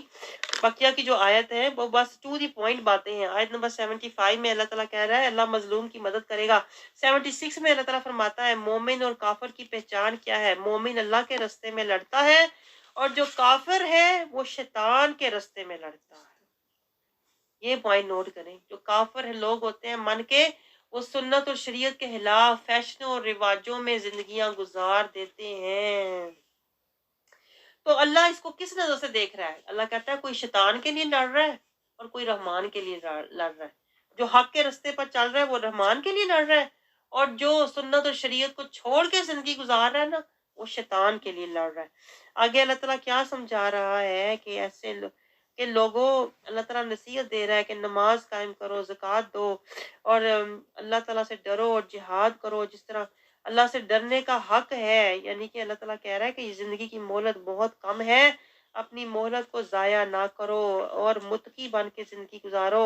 बकिया की जो आयत है वो बस टू दी पॉइंट बातें हैं। आयत नंबर 75 में अल्लाह ताला कह रहा है अल्लाह मजलूम की मदद करेगा। 76 में अल्लाह ताला फरमाता है मोमिन और काफिर की पहचान क्या है, मोमिन अल्लाह के रास्ते में लड़ता है और जो काफिर है वो शैतान के रास्ते में लड़ता है। ये पॉइंट नोट करें, जो काफिर है लोग होते हैं मन के, वो सुन्नत और शरीयत के खिलाफ फैशनों और रिवाजों में जिंदगियां गुजार देते हैं। तो अल्लाह इसको किस नजर से देख रहा है, अल्लाह कहता है कोई शैतान के लिए लड़ रहा है और कोई रहमान के लिए लड़ रहा है। जो हक के रास्ते पर चल रहा है वो रहमान के लिए लड़ रहा है, और जो सुन्नत और शरीयत को छोड़ के जिंदगी गुजार रहा है ना, वो शैतान के लिए लड़ रहा है। आगे अल्लाह ताला क्या समझा रहा है कि ऐसे के लोगों, अल्लाह ताला नसीहत दे रहा है कि नमाज कायम करो, ज़कात दो और अल्लाह ताला से डरो और जिहाद करो जिस तरह अल्लाह से डरने का हक है। यानी कि अल्लाह ताला कह रहा है कि जिंदगी की मोहलत बहुत कम है, अपनी मोहलत को ज़ाया ना करो और मुत्तकी बन के जिंदगी गुजारो।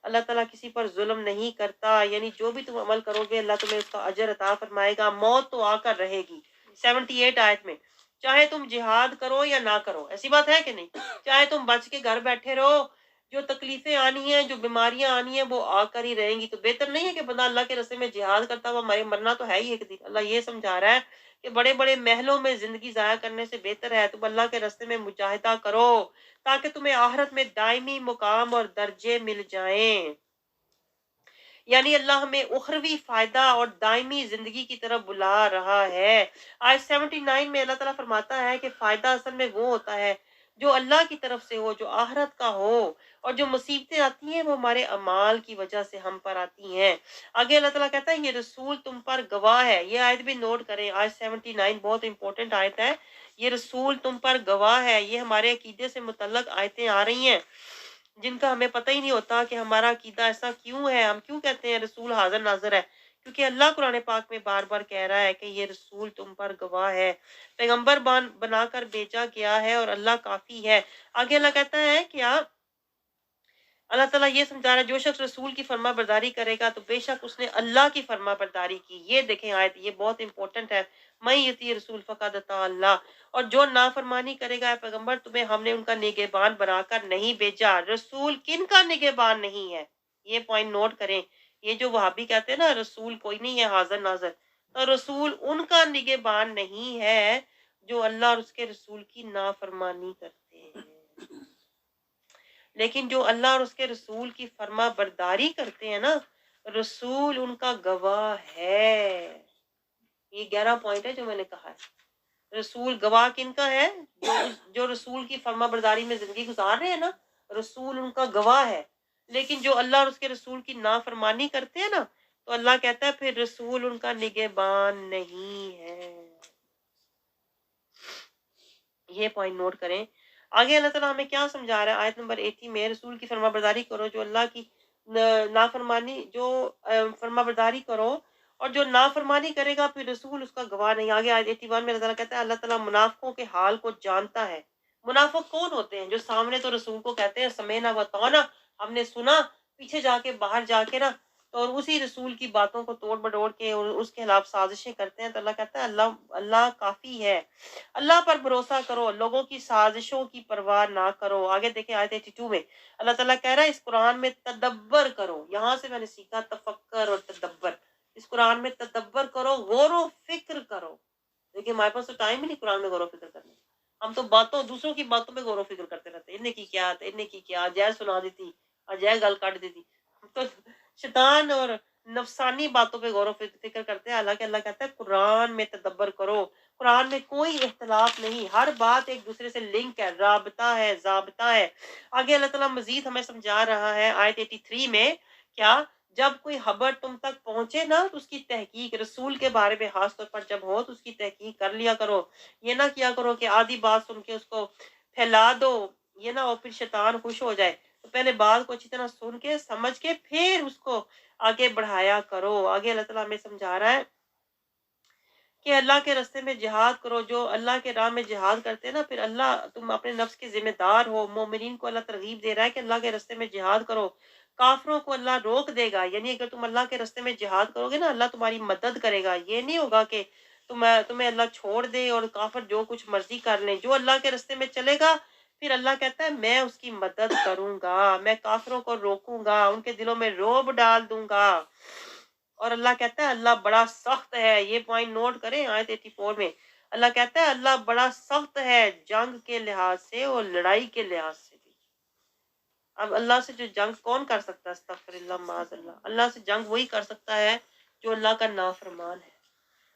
अल्लाह ताला किसी पर जुल्म नहीं करता, यानी जो भी तुम अमल करोगे अल्लाह तुम्हें उसका अजर अता फरमाएगा। मौत तो आकर रहेगी। 78 आयत में, चाहे तुम जिहाद करो या ना करो, ऐसी बात है कि नहीं, चाहे तुम बच के घर बैठे रहो, जो तकलीफें आनी है, जो बीमारियां आनी है वो आकर ही रहेंगी। तो बेहतर नहीं है कि बंदा अल्लाह के रास्ते में जिहाद करता हुआ मरना तो है ही एक दिन। अल्लाह ये समझा रहा है कि बड़े बड़े महलों में जिंदगी जाया करने से बेहतर है तुम अल्लाह के रास्ते में मुजाहिदा करो, ताकि तुम्हें आखिरत में दायमी मुकाम और दर्जे मिल जाएं। यानी अल्लाह हमें उखरवी फायदा और दायमी जिंदगी की तरफ बुला रहा है। आज 79 में अल्लाह ताला फरमाता है कि फायदा असल में वो होता है जो अल्लाह की तरफ से हो, जो आखिरत का हो, और जो मुसीबतें आती हैं वो हमारे अमाल की वजह से हम पर आती हैं। आगे अल्लाह ताला कहता है ये रसूल तुम पर गवाह है। ये आयत भी नोट करें, आज 79 बहुत इंपॉर्टेंट आयत है। ये रसूल तुम पर गवाह है, ये हमारे अकीदे से मुतल्लक आयतें आ रही हैं जिनका हमें पता ही नहीं होता कि हमारा अकीदा ऐसा क्यों है। हम क्यों कहते हैं रसूल हाजिर नाजिर है, क्योंकि अल्लाह कुरान पाक में बार बार कह रहा है कि ये रसूल तुम पर गवाह है, पैगंबर बनाकर भेजा गया है और अल्लाह काफी है। आगे अल्लाह कहता है क्या, अल्लाह ताला ये समझा रहा है जो शख्स रसूल की फर्मा बरदारी करेगा तो बेशक उसने अल्लाह की फर्मा बरदारी की। ये देखें आयत, ये बहुत इंपॉर्टेंट है। मैं यती रसूल फ़क़द अता अल्लाह, और जो नाफरमानी करेगा पैगंबर तुम्हें हमने उनका निगहबान बनाकर नहीं भेजा। रसूल किन का निगहबान नहीं है, ये पॉइंट नोट करें। ये जो वहाबी कहते हैं ना रसूल कोई नहीं है हाजिर नाजिर, तो रसूल उनका निगहबान नहीं है जो अल्लाह और उसके रसूल की नाफरमानी करते हैं। लेकिन जो अल्लाह और उसके रसूल की फर्मा बरदारी करते हैं ना, रसूल उनका गवाह है। ये 11 पॉइंट है जो मैंने कहा है। रसूल गवाह किनका है, जो रसूल की फर्मा बरदारी में जिंदगी गुजार रहे हैं ना, रसूल उनका गवाह है। लेकिन जो अल्लाह और उसके रसूल की नाफरमानी करते हैं ना, तो अल्लाह कहता है फिर रसूल उनका निगहबान नहीं है। ये पॉइंट नोट करें। आगे अल्लाह ताला हमें क्या समझा रहा है आयत नंबर 80 में, रसूल की फरमाबरदारी करो जो अल्लाह की नाफरमानी, जो फरमाबरदारी करो और जो नाफरमानी करेगा फिर रसूल उसका गवाह नहीं। आगे आयत 81 में अल्लाह ताला कहता है अल्लाह ताला मुनाफिकों के हाल को जानता है। मुनाफिक कौन होते हैं, जो सामने तो रसूल को कहते हैं समेना व तौना, हमने सुना, पीछे जाके बाहर जाके ना तो और उसी रसूल की बातों को तोड़ मटोड़ के और उसके खिलाफ साजिशें करते हैं। तो अल्लाह कहता है अल्लाह अल्लाह काफी है, अल्लाह पर भरोसा करो, लोगों की साजिशों की परवाह ना करो। आगे देखें आयत 82 में अल्लाह ताला कह रहा है इस कुरान में तदब्बर करो। यहाँ से मैंने सीखा तफक्कर और तदब्बर। इस कुरान में तदब्बर करो, गौर फिक्र करो। देखिए हमारे पास तो टाइम ही नहीं कुरान में गौर फिक्र करने, हम तो बातों दूसरों की बातों में गौर फिक्र करते रहते। इन्हें की क्या, इन्हें की क्या, जय सुना दी थी, अजय गल काट दी थी। हम तो शैतान और नफसानी बातों पे गौर फिक्र करते हैं। हालांकि अल्लाह कहता है कुरान में तदब्बर करो। कुरान में कोई इख्तलाफ नहीं, हर बात एक दूसरे से लिंक है, राबता है, जाबता है। आगे अल्लाह ताला मजीद हमें समझा रहा है आयत 83 में क्या, जब कोई खबर तुम तक पहुंचे ना तो उसकी तहकीक, रसूल के बारे में खास तौर पर जब हो तो उसकी तहकीक कर लिया करो। ये ना किया करो कि आधी बात सुन के उसको फैला दो, ये ना हो फिर शैतान खुश हो जाए। तो पहले बात को अच्छी तरह सुन के समझ के फिर उसको आगे बढ़ाया करो। आगे अल्लाह ताला हमें समझा रहा है کہ अल्लाह के रास्ते में जिहाद करो। जो अल्लाह के राह में जिहाद करते हैं ना, फिर अल्लाह, तुम अपने नफ्स के ज़िम्मेदार हो। मोमिनीन को अल्लाह तरगीब दे रहा है कि अल्लाह के रास्ते में जिहाद करो। काफ़िरों को अल्लाह रोक देगा, यानी अगर तुम अल्लाह के रास्ते में जिहाद करोगे ना, अल्लाह तुम्हारी मदद करेगा। ये नहीं होगा कि तुम्हें अल्लाह छोड़ दे और काफ़िर जो कुछ मर्ज़ी कर लें। जो अल्लाह के रास्ते में चलेगा, फिर अल्लाह कहता है मैं उसकी मदद करूँगा, मैं काफ़िरों को रोकूँगा, उनके दिलों में रोब डाल दूँगा। और अल्लाह कहता है अल्लाह बड़ा सख्त है। ये पॉइंट नोट करें, आयत 84 में अल्लाह कहता है अल्लाह बड़ा सख्त है जंग के लिहाज से और लड़ाई के लिहाज से भी। अब अल्लाह से जो जंग कौन कर सकता है? अस्तगफिरुल्लाह माज़अल्लाह। अल्लाह से जंग वही कर सकता है जो अल्लाह का नाफरमान है।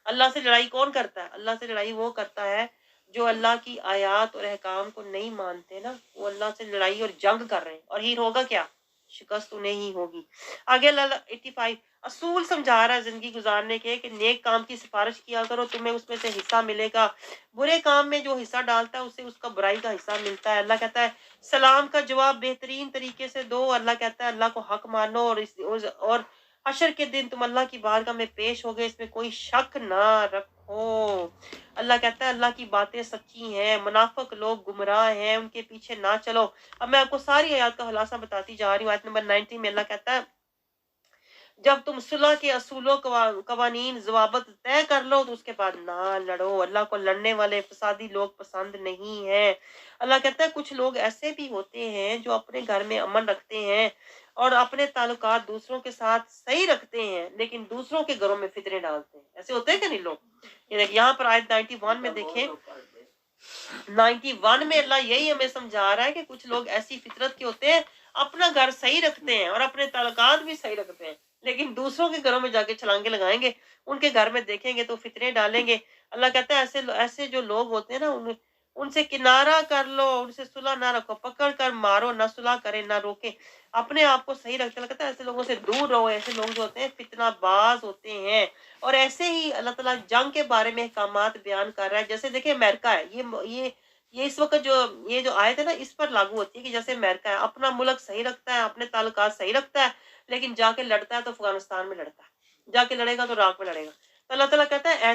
अल्लाह से लड़ाई कौन करता है? अल्लाह से लड़ाई वो करता है जो अल्लाह की आयात और अहकाम को नहीं मानते ना, वो अल्लाह से लड़ाई और जंग कर रहे हैं। और ही होगा क्या? शिकस्त उन्हें ही होगी। आगे अल्लाह 85 असूल समझा रहा है जिंदगी गुजारने के कि नेक काम की सिफारिश किया करो, तुम्हें उसमें से हिस्सा मिलेगा। बुरे काम में जो हिस्सा डालता है उसे उसका बुराई का हिस्सा मिलता है। अल्लाह कहता है सलाम का जवाब बेहतरीन तरीके से दो। अल्लाह कहता है अल्लाह को हक मानो और हशर के दिन तुम अल्लाह की बारगाह में पेश होगे, इसमें कोई शक ना रखो। अल्लाह कहता है अल्लाह की बातें सच्ची हैं, मुनाफिक लोग गुमराह हैं, उनके पीछे ना चलो। अब मैं आपको सारी आयत का खुलासा बताती जा रही हूँ। आयत नंबर 90 में अल्लाह कहता है जब तुम सुलह के असूलों कवानीन जवाबत तय कर लो तो उसके बाद ना लड़ो। अल्लाह को लड़ने वाले फसादी लोग पसंद नहीं है। अल्लाह कहता है कुछ लोग ऐसे भी होते हैं जो अपने घर में अमन रखते हैं और अपने ताल्लुकात दूसरों के साथ सही रखते हैं, लेकिन दूसरों के घरों में फितरे डालते हैं। ऐसे होते हैं क्या नहीं लोग? ये देखिए यहाँ पर आयत 91 में देखें, 91 में अल्लाह यही हमें समझा रहा है कि कुछ लोग ऐसी फितरत के होते हैं, अपना घर सही रखते हैं और अपने ताल्लुकात भी सही रखते हैं, लेकिन दूसरों के घरों में जाके छलांगे लगाएंगे, उनके घर में देखेंगे तो फितरे डालेंगे। अल्लाह कहता है ऐसे ऐसे जो लोग होते हैं ना, उनसे किनारा कर लो, उनसे सुलह ना रखो, पकड़ कर मारो, ना सुलह करे ना रोके, अपने आप को सही रखते। अल्लाह कहता है ऐसे लोगों से दूर रहो। ऐसे लोग जो होते हैं फितनाबाज होते हैं। और ऐसे ही अल्लाह ताला जंग के बारे में अहकामात बयान कर रहा है। जैसे देखिए अमेरिका है, ये इस वक्त जो ये जो आयत है ना, इस पर लागू होती है कि जैसे अमेरिका है अपना मुल्क सही रखता है, अपने ताल्लुकात सही रखता है, लेकिन जाके लड़ता है तो अफगानिस्तान में लड़ता है, जाके लड़ेगा तो इराक में लड़ेगा। तो अल्लाह ताला कहता है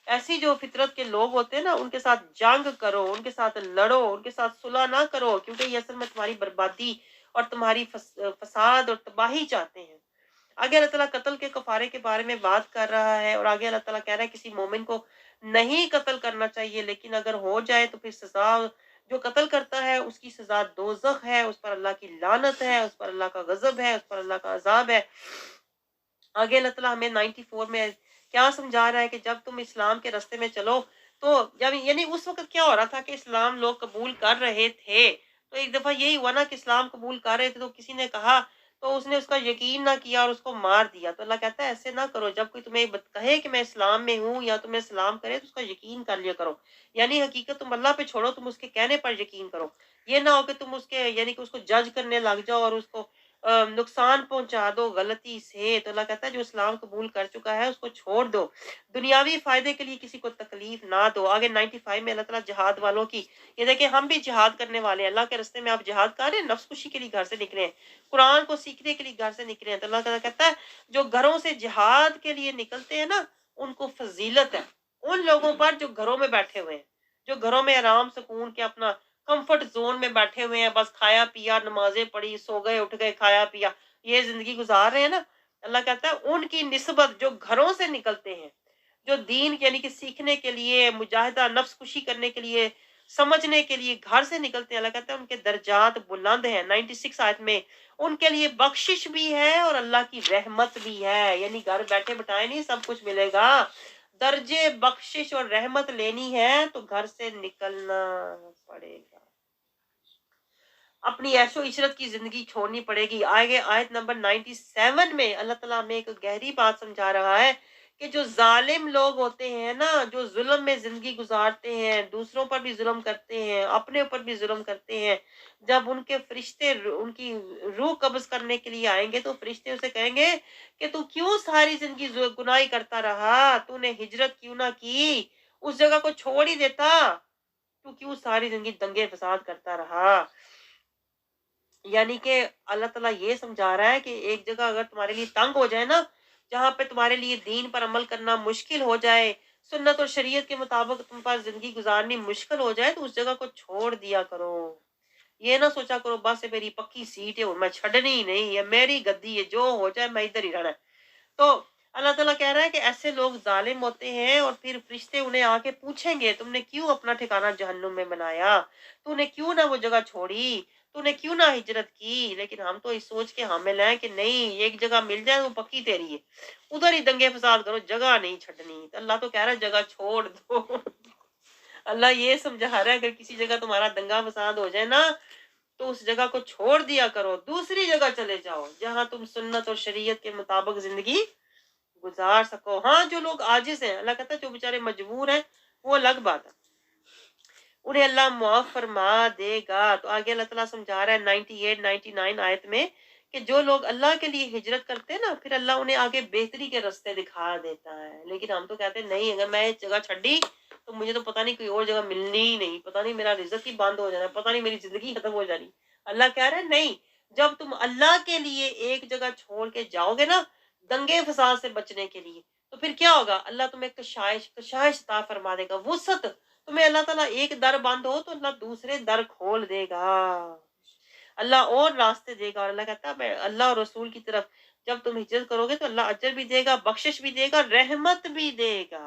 ऐसी जो फितरत के लोग होते हैं ना, उनके साथ जंग करो, उनके साथ लड़ो, उनके साथ सुलह ना करो, क्योंकि ये असल में तुम्हारी बर्बादी और तुम्हारी फसाद और तबाही चाहते हैं। आगे अल्लाह ताला कत्ल के कफारे के बारे में बात कर रहा है और आगे अल्लाह ताला कह रहा है किसी मोमिन को नहीं कत्ल करना चाहिए, लेकिन अगर हो जाए तो फिर सजा, जो कत्ल करता है उसकी सजा दोज़ख है, उस पर अल्लाह की लानत है, उस पर अल्लाह का गजब है, उस पर अल्लाह का अजाब है। आगे अल्लाह ताला हमें 94 में क्या समझा रहा है कि जब तुम इस्लाम के रास्ते में चलो, तो जब यानी उस वक्त क्या हो रहा था कि इस्लाम लोग कबूल कर रहे थे, तो एक दफा यही हुआ ना कि इस्लाम कबूल कर रहे थे तो किसी ने कहा, तो उसने उसका यकीन ना किया और उसको मार दिया। तो अल्लाह कहता है ऐसे ना करो, जब कोई तुम्हें कहे कि मैं इस्लाम में हूँ या तुम्हें इस्लाम करे तो उसका यकीन कर लिया करो। यानी हकीकत तुम अल्लाह पे छोड़ो, तुम उसके कहने पर यकीन करो। ये ना हो कि तुम उसके यानी कि उसको जज करने लग जाओ और उसको नुकसान पहुंचा दो गलती से। तो अल्लाह कहता है जो इस्लाम कबूल कर चुका है उसको छोड़ दो, दुनियावी फायदे के लिए किसी को तकलीफ ना दो। आगे 95 में अल्लाह ताला जिहाद वालों की, ये देखिए हम भी जिहाद करने वाले हैं। अल्लाह के रास्ते में आप जिहाद कर रहे हैं, नफ्स खुशी के लिए घर से निकले हैं, कुरान को सीखने के लिए घर से निकले हैं। तो अल्लाह ताला कहता है जो घरों से जिहाद के लिए निकलते हैं ना, उनको फजीलत है उन लोगों पर जो घरों में बैठे हुए हैं, जो घरों में आराम सुकून के अपना कंफर्ट जोन में बैठे हुए हैं, बस खाया पिया, नमाजें पढ़ी, सो गए, उठ गए, खाया पिया, ये जिंदगी गुजार रहे हैं ना। अल्लाह कहता है उनकी निस्बत जो घरों से निकलते हैं, जो दीन यानी कि सीखने के लिए, मुजाहिदा नफ्स खुशी करने के लिए, समझने के लिए घर से निकलते हैं, अल्लाह कहता है उनके दर्जात बुलंद हैं। 96 आयत में उनके लिए बख्शिश भी है और अल्लाह की रहमत भी है। यानी घर बैठे बिठाए नहीं सब कुछ मिलेगा, दर्जे बख्शिश और रहमत लेनी है तो घर से निकलना पड़ेगा, अपनी ऐशो इशरत की जिंदगी छोड़नी पड़ेगी। आगे आयत नंबर 97 में अल्लाह ताला हमें एक गहरी बात समझा रहा है कि जो जालिम लोग होते हैं ना, जो जुल्म में जिंदगी गुजारते हैं, दूसरों पर भी जुल्म करते हैं, अपने ऊपर भी जुल्म करते हैं, जब उनके फरिश्ते उनकी रूह कब्ज करने के लिए आएंगे तो फरिश्ते उसे कहेंगे कि तू क्यों सारी जिंदगी गुनाही करता रहा, तूने हिजरत क्यों ना की, उस जगह को छोड़ ही देता, तू क्यों सारी जिंदगी दंगे फसाद करता रहा। यानी कि अल्लाह ताला ये समझा रहा है कि एक जगह अगर तुम्हारे लिए तंग हो जाए ना, जहाँ पे तुम्हारे लिए दीन पर अमल करना मुश्किल हो जाए, सुन्नत और शरीयत के मुताबिक तुम पर जिंदगी गुजारनी मुश्किल हो जाए तो उस जगह को छोड़ दिया करो। ये ना सोचा करो बस ये मेरी पक्की सीट है और मैं छड़नी ही नहीं, ये मेरी गद्दी है, जो हो जाए मैं इधर ही रहना है। तो अल्लाह ताला कह रहा है कि ऐसे लोग जालिम होते हैं और फिर फरिश्ते उन्हें आके पूछेंगे तुमने क्यों अपना ठिकाना जहन्नुम में बनाया, तूने क्यों ना वो जगह छोड़ी, तूने क्यों ना हिजरत की। लेकिन हम तो इस सोच के हामिल हैं कि नहीं, एक जगह मिल जाए वो पक्की तेरी है, उधर ही दंगे फसाद करो, जगह नहीं छड़नी। तो अल्लाह तो कह रहा है जगह छोड़ दो। अल्लाह ये समझा रहा है अगर किसी जगह तुम्हारा दंगा फसाद हो जाए ना तो उस जगह को छोड़ दिया करो, दूसरी जगह चले जाओ जहां तुम सुन्नत और शरीयत के मुताबिक जिंदगी गुजार सको। हाँ, जो लोग आजिज हैं, अल्लाह कहता है जो बेचारे मजबूर हैं वो अलग बात है, उन्हें अल्लाह मुआफ फरमा देगा। तो आगे अल्लाह ताला समझा रहा है 98 99 आयत में कि जो लोग अल्लाह के लिए हिजरत करते हैं ना फिर अल्लाह उन्हें आगे बेहतरी के रास्ते दिखा देता है। लेकिन हम तो कहते हैं नहीं, अगर मैं एक जगह छड़ी तो मुझे तो पता नहीं कोई और जगह मिलनी ही नहीं, पता नहीं मेरा रिजक ही बंद हो जाना, पता नहीं मेरी जिंदगी खत्म हो जानी। अल्लाह कह रहा है नहीं, जब तुम अल्लाह के लिए एक जगह छोड़ के जाओगे ना दंगे फसाद से बचने के लिए, तो फिर क्या होगा, अल्लाह तुम्हें कशाइश कशाइश अता फरमा देगा, वुसत। तुम्हें अल्लाह ताला एक दर बंद हो तो अल्लाह दूसरे दर खोल देगा, अल्लाह और रास्ते देगा। और अल्लाह कहता है मैं अल्लाह और रसूल की तरफ जब तुम हिजरत करोगे तो अल्लाह अजर भी देगा, बख्शिश भी देगा, रहमत भी देगा।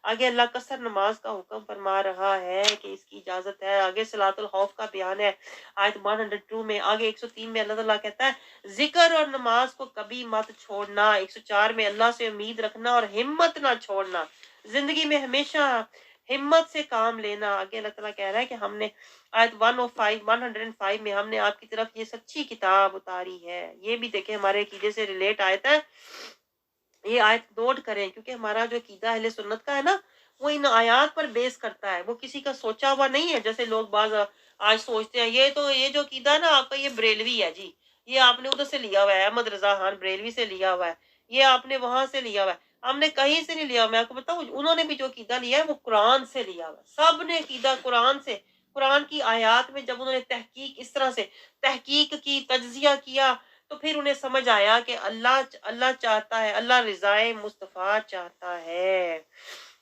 आगे अल्लाह कसर नमाज का हुक्म फरमा रहा है कि इसकी इजाजत है। आगे सलातुल खौफ का बयान है आयत 102 में। आगे 103 में अल्लाह ताला कहता है जिक्र और नमाज को कभी मत छोड़ना। 104 में अल्लाह से उम्मीद रखना और हिम्मत ना छोड़ना, जिंदगी में हमेशा हिम्मत से काम लेना। आगे अल्लाह ताला कह रहा है कि हमने आयत 105 में हमने आपकी तरफ ये सच्ची किताब उतारी है। ये भी देखें हमारे अकीदे से रिलेट आयत है, ये आयत नोट करें क्योंकि हमारा जो अकीदा अहले सुन्नत का है ना वो इन आयात पर बेस करता है, वो किसी का सोचा हुआ नहीं है। जैसे लोग बाज आज सोचते हैं ये जो अकीदा है ना आपका ये बरेलवी है जी, ये आपने उधर से लिया हुआ है, अहमद रजा खान बरेलवी से लिया हुआ है, ये आपने वहां से लिया हुआ है। हमने कहीं से नहीं लिया। मैं आपको बताऊं उन्होंने भी जो अकीदा लिया है वो कुरान से लिया हुआ है, सब ने अकीदा कुरान से। कुरान की आयात में जब उन्होंने तहकीक इस तरह से तहकीक की, तज्जिया किया, तो फिर उन्हें समझ आया कि अल्लाह अल्लाह चाहता है, अल्लाह रिजाए मुस्तफ़ा चाहता है।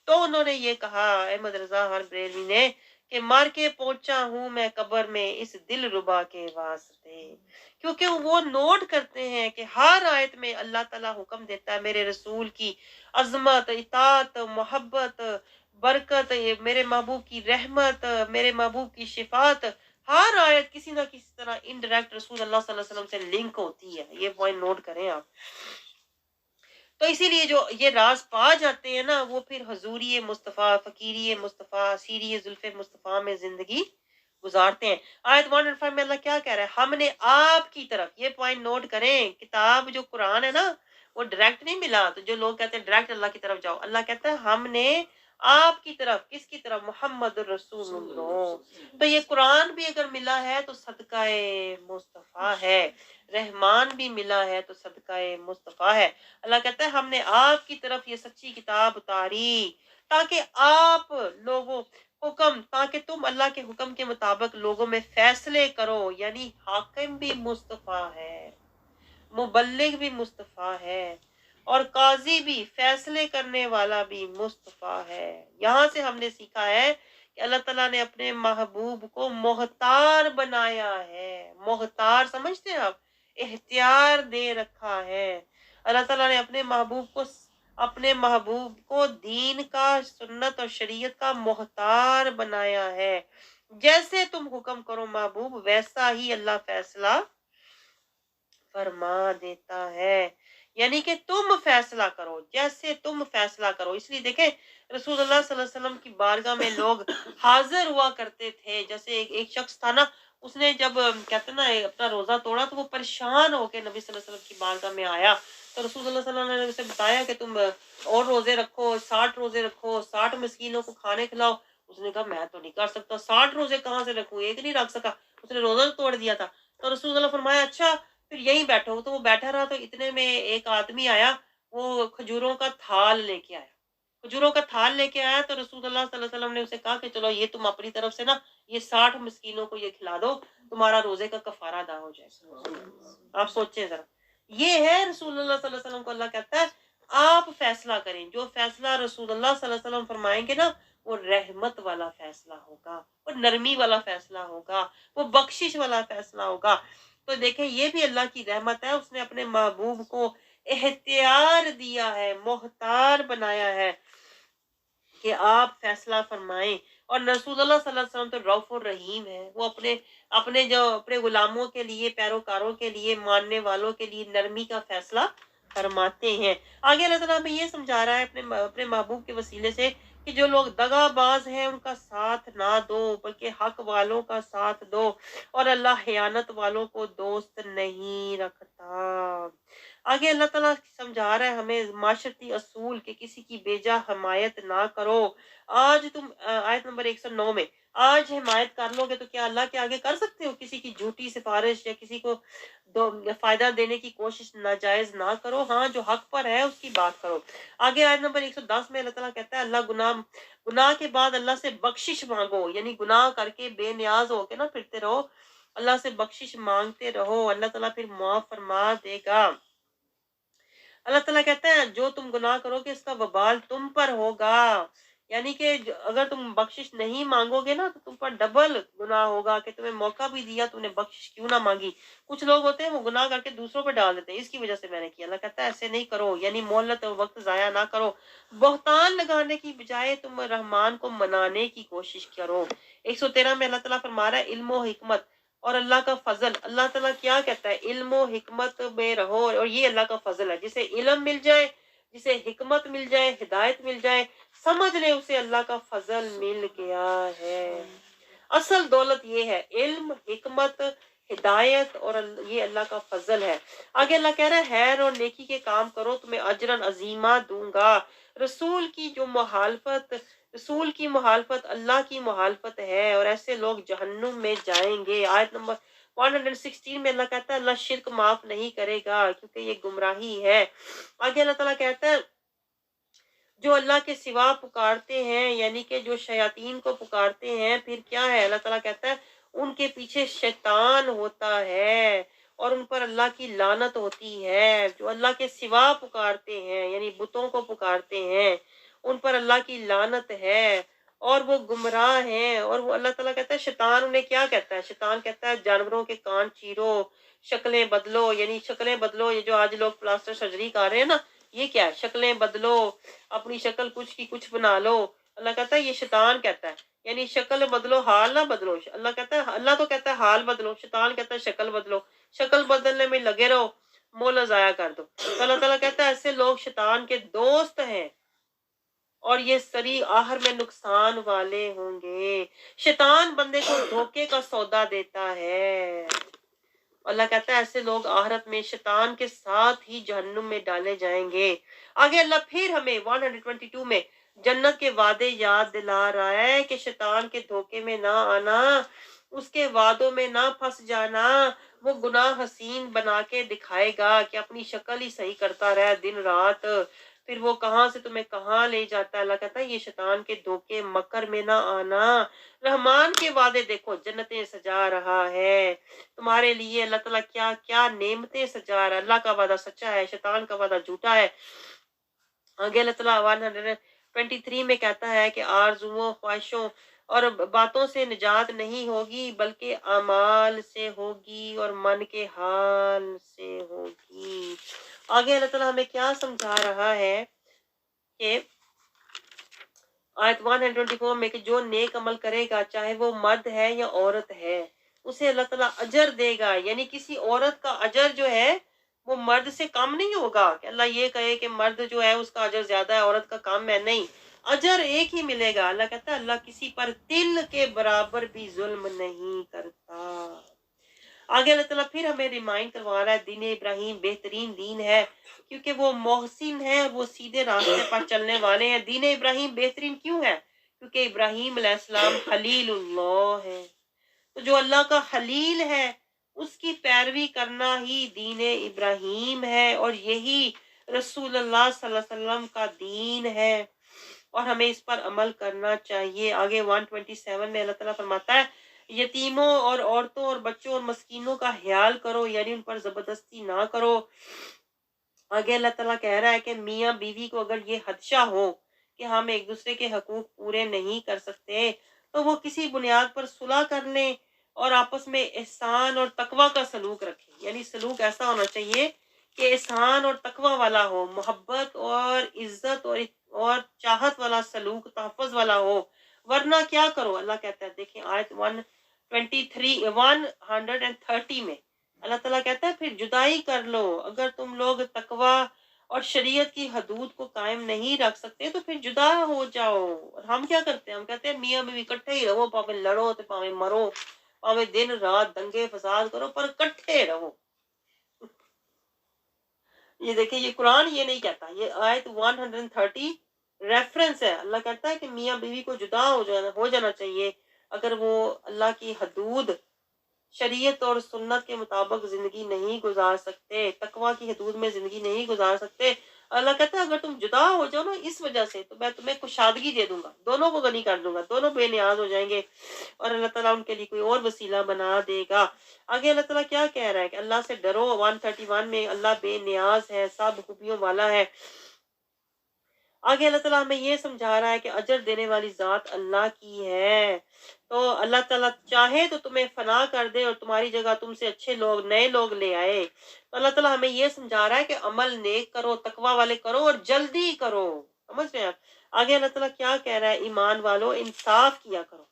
तो उन्होंने ये कहा अहमद रजा खान बरेलवी ने कि मार के पहुंचा हूं मैं कब्र में इस दिल रुबा के वास्ते। क्योंकि वो नोट करते हैं कि हर आयत में अल्लाह ताला हुक्म देता है मेरे रसूल की अजमत, इतात, मोहब्बत, बरकत, ये मेरे महबूब की रहमत, मेरे महबूब की शिफात। हर आयत किसी ना किसी तरह इनडायरेक्ट रसूल अल्लाह सल्लल्लाहु अलैहि वसल्लम से लिंक होती है, ये पॉइंट नोट करें आप। तो इसीलिए जो ये राज पा जाते हैं ना वो फिर हजूरी मुस्तफ़ा, फकीरी मुस्तफ़ा, सीरी जुल्फ़े मुस्तफ़ा में जिंदगी गुजारते हैं। आयत 105 में अल्लाह क्या कह रहा है, हमने आपकी तरफ, ये पॉइंट नोट करें, किताब जो कुरान है ना वो डायरेक्ट नहीं मिला। तो जो लोग कहते हैं डायरेक्ट अल्लाह की तरफ जाओ, अल्लाह कहता है हमने आपकी तरफ, किसकी तरफ, मोहम्मद रसूलुल्लाह। तो ये कुरान भी अगर मिला है तो सदकाए मुस्तफ़ा है, रहमान भी मिला है तो सदकाए मुस्तफ़ा है। अल्लाह कहता है हमने आपकी तरफ ये सच्ची किताब उतारी ताकि आप लोगों हुक्म, ताकि तुम अल्लाह के हुक्म के मुताबिक लोगों में फैसले करो। यानी हाकिम भी मुस्तफ़ा है, मुबल्लिग भी मुस्तफ़ा है, और काजी भी, फैसले करने वाला भी मुस्तफ़ा है। यहाँ से हमने सीखा है कि अल्लाह ताला ने अपने महबूब को मोहतार बनाया है। मोहतार समझते हैं आप, इख्तियार दे रखा है। अल्लाह ताला ने अपने महबूब को दीन का, सुन्नत और शरीयत का मोहतार बनाया है। जैसे तुम हुक्म करो महबूब वैसा ही अल्लाह फैसला फरमा देता है। यानी कि तुम फैसला करो जैसे तुम फैसला करो। इसलिए देखें रसूलुल्लाह सल्लल्लाहु अलैहि वसल्लम की बारगाह में लोग हाजिर हुआ करते थे। जैसे एक शख्स था ना, उसने जब कहते ना अपना रोजा तोड़ा तो वो परेशान होकर नबी सल्लल्लाहु अलैहि वसल्लम की बारगाह में आया। तो रसूलुल्लाह सल्लल्लाहु अलैहि वसल्लम ने उसे बताया कि तुम और रोजे रखो, 60 रोजे रखो, 60 मिस्कीनों को खाने खिलाओ। उसने कहा मैं तो नहीं कर सकता, 60 रोजे कहाँ से रखूं, एक नहीं रख सका। उसने रोजा तोड़ दिया था। तो रसूलुल्लाह फरमाया अच्छा फिर यहीं बैठो। तो वो बैठा रहा। तो इतने में एक आदमी आया, वो खजूरों का थाल लेके आया। खजूरों का थाल लेके आया तो रसूलुल्लाह सल्लल्लाहु अलैहि वसल्लम ने उसे कहा कि चलो ये तुम अपनी तरफ से ना ये 60 मिस्कीनों को ये खिला दो, तुम्हारा रोजे का कफारा अदा हो जाएगा। आप सोचें जरा, ये है रसूलुल्लाह सल्लल्लाहु अलैहि वसल्लम को अल्लाह कहता है आप फैसला करें, जो फैसला रसूलुल्लाह सल्लल्लाहु अलैहि वसल्लम फरमाएंगे ना, वो रहमत वाला फैसला होगा, वो नरमी वाला फैसला होगा, वो बख्शिश वाला फैसला होगा। तो देखें ये भी अल्लाह की रहमत है, उसने अपने महबूब को एहतियार दिया है, मोहतार बनाया है कि आप फैसला फरमाएं। और रसूलुल्लाह सल्लल्लाहु अलैहि वसल्लम तो रऊफुर रहीम है, वो अपने अपने जो अपने गुलामों के लिए, पैरोकारों के लिए, मानने वालों के लिए नरमी का फैसला फरमाते हैं। आगे अल्लाह ताला हमें ये समझा रहा है अपने महबूब के वसीले से कि जो लोग दगाबाज हैं उनका साथ ना दो, बल्कि हक वालों का साथ दो, और अल्लाह खयानत वालों को दोस्त नहीं रखता। आगे अल्लाह ताला समझा रहा है हमें माशरती असूल के किसी की बेजा हमायत ना करो। आज तुम आयत नंबर 109 में आज हिमायत कर लोगे तो क्या अल्लाह के आगे कर सकते हो? किसी की झूठी सिफारिश या किसी को फायदा देने की कोशिश नाजायज ना करो। हाँ, जो हक पर है उसकी बात करो। आगे आयत नंबर 110 में अल्लाह ताला कहता है अल्लाह गुनाह के बाद अल्लाह से बख्शिश मांगो, यानी गुनाह करके बेनियाज होके ना फिरते रहो, अल्लाह से बख्शिश मांगते रहो, अल्लाह ताला फिर माफ फरमा देगा। अल्लाह ताला कहता है जो तुम गुनाह करोगे इसका वबाल तुम पर होगा, यानी कि अगर तुम बख्शिश नहीं मांगोगे ना तो तुम पर डबल गुनाह होगा कि तुम्हें मौका भी दिया, तुमने बख्शिश क्यों ना मांगी। कुछ लोग होते हैं वो गुनाह करके दूसरों पर डाल देते हैं, इसकी वजह से मैंने किया। अल्लाह कहता है ऐसे नहीं करो, यानी मोहलत और वक्त जाया ना करो। बहतान लगाने की बजाय तुम रहमान को मनाने की कोशिश करो। 113 में अल्लाह ताला फरमा रहा है इल्म हिकमत और अल्लाह का फजल। अल्लाह ताला क्या कहता है, इल्म हिकमत में रहो, और ये अल्लाह का फजल है। जिसे इल्म मिल जाए, जिसे हिकमत मिल जाए, हिदायत मिल जाए, समझ ले उसे अल्लाह का फजल मिल गया है। असल दौलत ये है, इल्म, हिकमत, हिदायत, और ये अल्लाह का फजल है। आगे अल्लाह कह रहा है खैर और नेकी के काम करो, तुम्हें अजरन अजीमा दूंगा। रसूल की जो मुखालफत रसूल की मुखालफत अल्लाह की मुखालफत है, और ऐसे लोग जहन्नुम में जाएंगे। आयत नंबर 116 में अल्लाह कहता है अल्लाह शिर्क माफ नहीं करेगा क्योंकि ये गुमराही है। आगे अल्लाह ताला कहता है जो अल्लाह के सिवा पुकारते हैं, यानी कि जो शयातीन को पुकारते हैं, फिर क्या है, अल्लाह ताला कहता है उनके पीछे शैतान होता है और उन पर अल्लाह की लानत होती है। जो अल्लाह के सिवा पुकारते हैं, यानी बुतों को पुकारते हैं, उन पर अल्लाह की लानत है और वो गुमराह हैं। और वो अल्लाह ताला कहता है शैतान उन्हें क्या कहता है, शैतान कहता है जानवरों के कान चीरो, शक्लें बदलो, यानी शक्लें बदलो। ये जो आज लोग प्लास्टर सर्जरी कर रहे हैं ना, ये क्या है, शक्लें बदलो, अपनी शक्ल कुछ की कुछ बना लो। अल्लाह कहता है ये शैतान कहता है, यानी शक्ल बदलो हाल ना बदलो। अल्लाह कहता है, अल्लाह तो कहता है हाल बदलो, शैतान कहता है शक्ल बदलो। शक्ल बदलने में लगे रहो, मोल जाया कर दो। तो अल्लाह ताला कहता है ऐसे लोग शैतान के दोस्त हैं और ये सरी आहर में नुकसान वाले होंगे। शैतान बंदे को धोखे का सौदा देता है। अल्लाह कहता है ऐसे लोग आखिरत में शैतान के साथ ही जहन्नुम में डाले जाएंगे। आगे अल्लाह फिर हमें 122 में जन्नत के वादे याद दिला रहा है कि शैतान के धोखे में ना आना, उसके वादों में ना फंस जाना। वो गुनाह हसीन बना के दिखाएगा कि अपनी शक्ल ही सही करता रहे दिन रात, फिर वो कहाँ से तुम्हें कहाँ ले जाता है। अल्लाह कहता है ये शैतान के धोखे मकर में ना आना। रहमान के वादे देखो, जन्नतें सजा रहा है तुम्हारे लिए। अल्लाह ताला क्या क्या नेमतें सजा रहा है। अल्लाह का वादा सच्चा है, शैतान का वादा झूठा है। आगे अल्लाह ताला 123 में कहता है कि आरजुओं, ख्वाहिशों और बातों से निजात नहीं होगी, बल्कि अमाल से होगी और मन के हाल से होगी। आगे अल्लाह ताला हमें क्या समझा रहा है कि आयत 124 में कि जो नेक अमल करेगा, चाहे वो मर्द है या औरत है, उसे अल्लाह ताला अजर देगा। यानी किसी औरत का अजर जो है वो मर्द से कम नहीं होगा कि अल्लाह ये कहे कि मर्द जो है उसका अजर ज्यादा है, औरत का कम है। नहीं, अजर एक ही मिलेगा। अल्लाह कहता है अल्लाह किसी पर तिल के बराबर भी जुल्म नहीं करता। आगे अल्लाह ताला फिर हमें रिमाइंड करवा रहा है दीन इब्राहिम बेहतरीन दीन है क्योंकि वो मोहसिन है, वो सीधे रास्ते पर चलने वाले हैं। दीन इब्राहिम बेहतरीन क्यों है? क्योंकि इब्राहिम अलैहिस्सलाम खलीलुल्लाह है। तो जो अल्लाह का खलील है उसकी पैरवी करना ही दीन इब्राहिम है और यही रसूलुल्लाह सल्लल्लाहु अलैहि वसल्लम का दीन है और हमें इस पर अमल करना चाहिए। आगे 127 में अल्लाह ताला फरमाता है यतीमों और औरतों और बच्चों और मस्कीनों का ख्याल करो, यानी उन पर जबरदस्ती ना करो। आगे अल्लाह ताला कह रहा है कि मियाँ बीवी को अगर ये खदशा हो कि हम एक दूसरे के हकूक पूरे नहीं कर सकते, तो वो किसी बुनियाद पर सुलह कर लें और आपस में एहसान और तकवा का सलूक रखें। यानी सलूक ऐसा होना चाहिए कि एहसान और तकवा वाला हो, मोहब्बत और इज्जत और चाहत वाला सलूक, तहफ़्फ़ुज़ वाला हो। वरना क्या करो, अल्लाह कहता है, देखिए आयत 123 130 में अल्लाह ताला कहता है फिर जुदाई कर लो। अगर तुम लोग तकवा और शरीयत की हदूद को कायम नहीं रख सकते तो फिर जुदा हो जाओ। और हम क्या करते हैं, हम कहते हैं मियाँ बीवी इकट्ठे ही रहो, भावें लड़ो तो भावें मरो, भावें दिन रात दंगे फसाद करो, पर इकट्ठे रहो। ये देखिए, ये कुरान ये नहीं कहता, ये आयत 130 रेफरेंस है। अल्लाह कहता है कि मियाँ बीवी को जुदा हो जाना चाहिए अगर वो अल्लाह की हदूद, शरीयत और सुन्नत के मुताबिक जिंदगी नहीं गुजार सकते, तकवा की हदूद में जिंदगी नहीं गुजार सकते। अल्लाह कहता है अगर तुम जुदा हो जाओ ना इस वजह से, तो मैं तुम्हें कुशादगी दे दूंगा, दोनों को गनी कर दूंगा, दोनों बेनियाज हो जाएंगे और अल्लाह ताला उनके लिए कोई और वसीला बना देगा। आगे अल्लाह ताला क्या कह रहा है कि अल्लाह से डरो। 131 में अल्लाह बेनियाज है, सब खूबियों वाला है। आगे अल्लाह ताला हमें ये समझा रहा है कि अजर देने वाली ज़ात अल्लाह की है। तो अल्लाह ताला चाहे तो तुम्हें फना कर दे और तुम्हारी जगह तुमसे अच्छे लोग, नए लोग ले आए। तो अल्लाह ताला हमें ये समझा रहा है कि अमल नेक करो, तकवा वाले करो और जल्दी करो। समझ रहे हैं आप? आगे अल्लाह ताला क्या कह रहा है, ईमान वालों इंसाफ किया करो।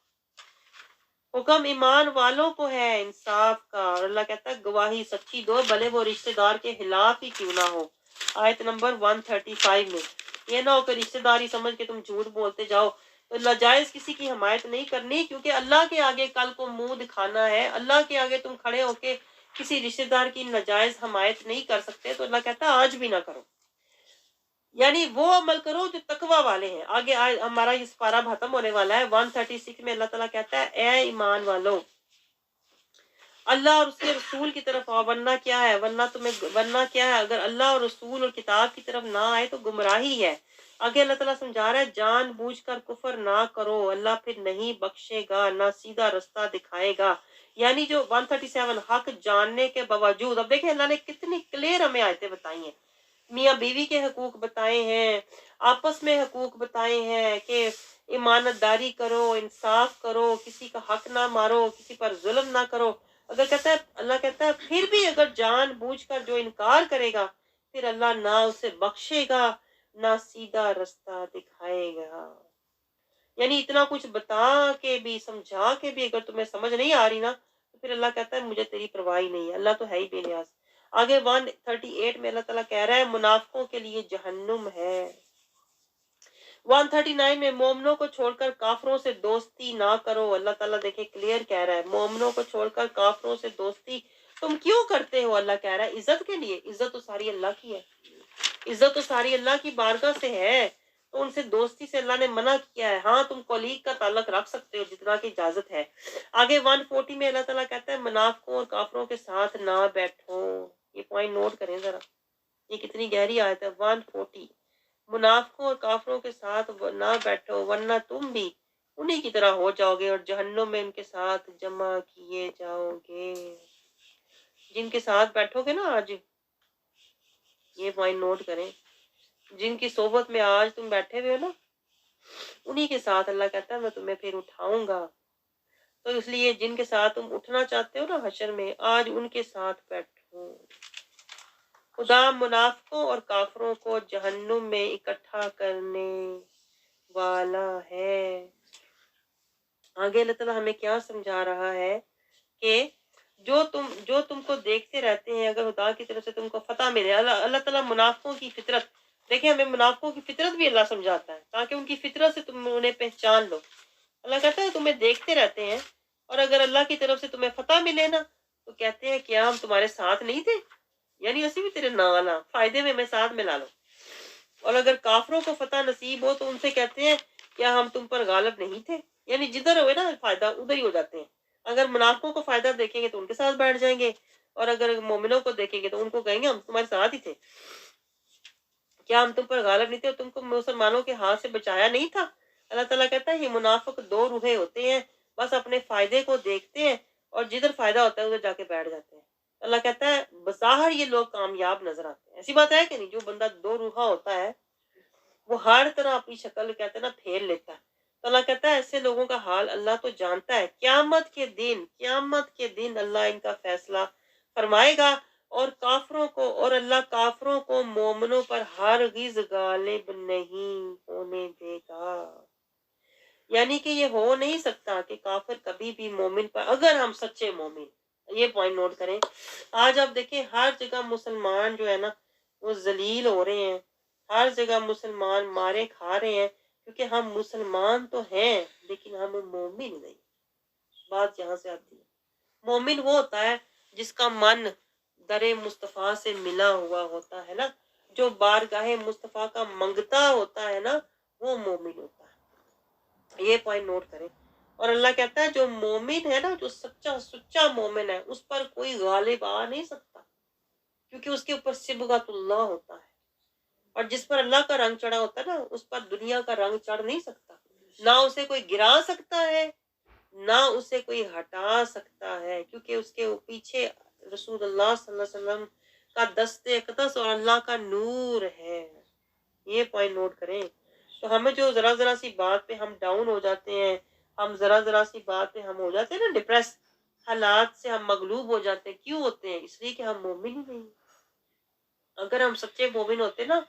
हुक्म ईमान वालों को है इंसाफ का। और अल्लाह कहता है गवाही सच्ची दो, भले वो रिश्तेदार के खिलाफ ही क्यों ना हो। आयत नंबर 135 में ये ना हो कि रिश्तेदारी समझ के तुम झूठ बोलते जाओ। तो नाजायज किसी की हमायत नहीं करनी, क्योंकि अल्लाह के आगे कल को मुंह दिखाना है। अल्लाह के आगे तुम खड़े होके किसी रिश्तेदार की नाजायज हमायत नहीं कर सकते। तो अल्लाह कहता है आज भी ना करो, यानी वो अमल करो जो तकवा वाले हैं। आगे हमारा ये पारा खत्म होने वाला है। 136 में अल्लाह ताला कहता है ए ईमान वालों, अल्लाह और उसके रसूल की तरफ आओ, वरना क्या है, वरना क्या है, अगर अल्लाह और रसूल और किताब की तरफ ना आए तो गुमराही है। आगे अल्लाह ताला समझा रहा है जानबूझकर कुफर ना करो, अल्लाह फिर नहीं बख्शेगा, ना सीधा रास्ता दिखाएगा। यानी जो 137 हक जानने के बावजूद, अब देखिए अल्लाह ने कितनी क्लियर हमें आयतें बताई हैं। मियाँ बीवी के हकूक बताए हैं, आपस में हकूक बताए हैं कि ईमानदारी करो, इंसाफ करो, किसी का हक ना मारो, किसी पर जुल्म ना करो। अगर कहता है, अल्लाह कहता है फिर भी अगर जानबूझकर जो इनकार करेगा, फिर अल्लाह ना उसे बख्शेगा, ना सीधा रास्ता दिखाएगा। यानी इतना कुछ बता के भी, समझा के भी अगर तुम्हें समझ नहीं आ रही ना, तो फिर अल्लाह कहता है मुझे तेरी परवाह ही नहीं है, अल्लाह तो है ही बेनियाज। आगे 138 में अल्लाह ताला कह रहा है मुनाफिकों के लिए जहन्नुम है। 139 में मोमनों को छोड़कर काफरों से दोस्ती ना करो। अल्लाह ताला देखे क्लियर कह रहा है मोमनों को छोड़कर काफरों से दोस्ती तुम क्यों करते हो। अल्लाह कह रहा है इज्जत के लिए, इज्जत तो सारी अल्लाह की है, इज्जत तो सारी अल्लाह की बारगाह से है। तो उनसे दोस्ती से अल्लाह ने मना किया है। हाँ तुम कलीग का ताल्लुक रख सकते हो जितना की इजाजत है। आगे 140 में अल्लाह ताला कहता है मुनाफिकों और काफरों के साथ ना बैठो। ये पॉइंट नोट करें जरा, ये कितनी गहरी आयत है। 140 मुनाफिकों और काफरों के साथ ना बैठो, वरना तुम भी उन्हीं की तरह हो जाओगे और जहन्नुम में उनके साथ जमा किए जाओगे। जिनके साथ बैठोगे ना आज, ये पॉइंट नोट करें, जिनकी सोबत में आज तुम बैठे हुए हो ना, उन्हीं के साथ अल्लाह कहता है मैं तुम्हें फिर उठाऊंगा। तो इसलिए जिनके साथ तुम उठना चाहते हो ना हशर में, आज उनके साथ बैठो। खुदा मुनाफिकों और काफरों को जहन्नुम में इकट्ठा करने वाला है। आगे अल्लाह ताला हमें क्या समझा रहा है कि जो तुमको देखते रहते हैं, अगर खुदा की तरफ से तुमको फतह मिले। अल्लाह ताला मुनाफिकों की फितरत, देखिए हमें मुनाफिकों की फितरत भी अल्लाह समझाता है ताकि उनकी फितरत से तुम उन्हें पहचान लो। अल्लाह कहता है तुम्हें देखते रहते हैं और अगर अल्लाह की तरफ से तुम्हें फतह मिले ना, तो कहते हैं क्या हम तुम्हारे साथ नहीं थे, यानी असी भी तेरे नाल आ, फायदे में हमें साथ मिला लो। और अगर काफरों को फतह नसीब हो तो उनसे कहते हैं क्या हम तुम पर गालिब नहीं थे, यानी जिधर हुए ना फायदा उधर ही हो जाते हैं। अगर मुनाफिकों को फायदा देखेंगे तो उनके साथ बैठ जाएंगे और अगर मोमिनों को देखेंगे तो उनको कहेंगे हम तुम्हारे साथ ही थे, क्या हम तुम पर गालिब नहीं थे और तुमको मुसलमानों के हाथ से बचाया नहीं था। अल्लाह ताला कहता है ये मुनाफिक दो रूहें होते हैं, बस अपने फायदे को देखते हैं और जिधर फायदा होता है उधर जाके बैठ जाते हैं। अल्लाह कहता है बज़ाहिर ये लोग कामयाब नजर आते हैं, ऐसी बात है कि नहीं? जो बंदा दो रूहा होता है वो हर तरह अपनी शक्ल कहते हैं ना फेर लेता है। तो अल्लाह कहता है ऐसे लोगों का हाल अल्लाह तो जानता है। क़यामत के दिन अल्लाह इनका फैसला फरमाएगा और काफरों को, और अल्लाह काफरों को मोमिनों पर हरगिज़ गालिब नहीं होने देगा। यानी कि ये हो नहीं सकता कि काफिर कभी भी मोमिन पर, अगर हम सच्चे मोमिन, ये पॉइंट नोट करें। आज आप देखें हर जगह मुसलमान जो है ना वो जलील हो रहे हैं, हर जगह मुसलमान मारे खा रहे हैं, क्योंकि हम मुसलमान तो हैं लेकिन हम मोमिन नहीं। बात यहाँ से आती है। मोमिन वो होता है जिसका मन दरे मुस्तफ़ा से मिला हुआ होता है ना, जो बारगाहे मुस्तफ़ा का मंगता होता है ना, वो मोमिन होता है। ये पॉइंट नोट करें। और अल्लाह कहता है जो मोमिन है ना, जो सच्चा सुच्चा मोमिन है, उस पर कोई गालिब आ नहीं सकता, क्योंकि उसके ऊपर सिबगतुल्लाह होता है। और जिस पर अल्लाह का रंग चढ़ा होता है ना, उस पर दुनिया का रंग चढ़ नहीं सकता। ना उसे कोई गिरा सकता है, ना उसे कोई हटा सकता है, क्योंकि उसके पीछे रसूलुल्लाह सल्लल्लाहु अलैहि वसल्लम का दस्ते अक़दस और अल्लाह का नूर है। ये पॉइंट नोट करें। तो हमें जो जरा जरा सी बात पे हम डाउन हो जाते हैं, हम जरा जरा सी बात पे हम हो जाते हैं ना डिप्रेस, हालात से हम मगलूब हो जाते हैं। क्यों होते हैं? इसलिए कि हम मोमिन ही नहीं। अगर हम सच्चे मोमिन होते ना,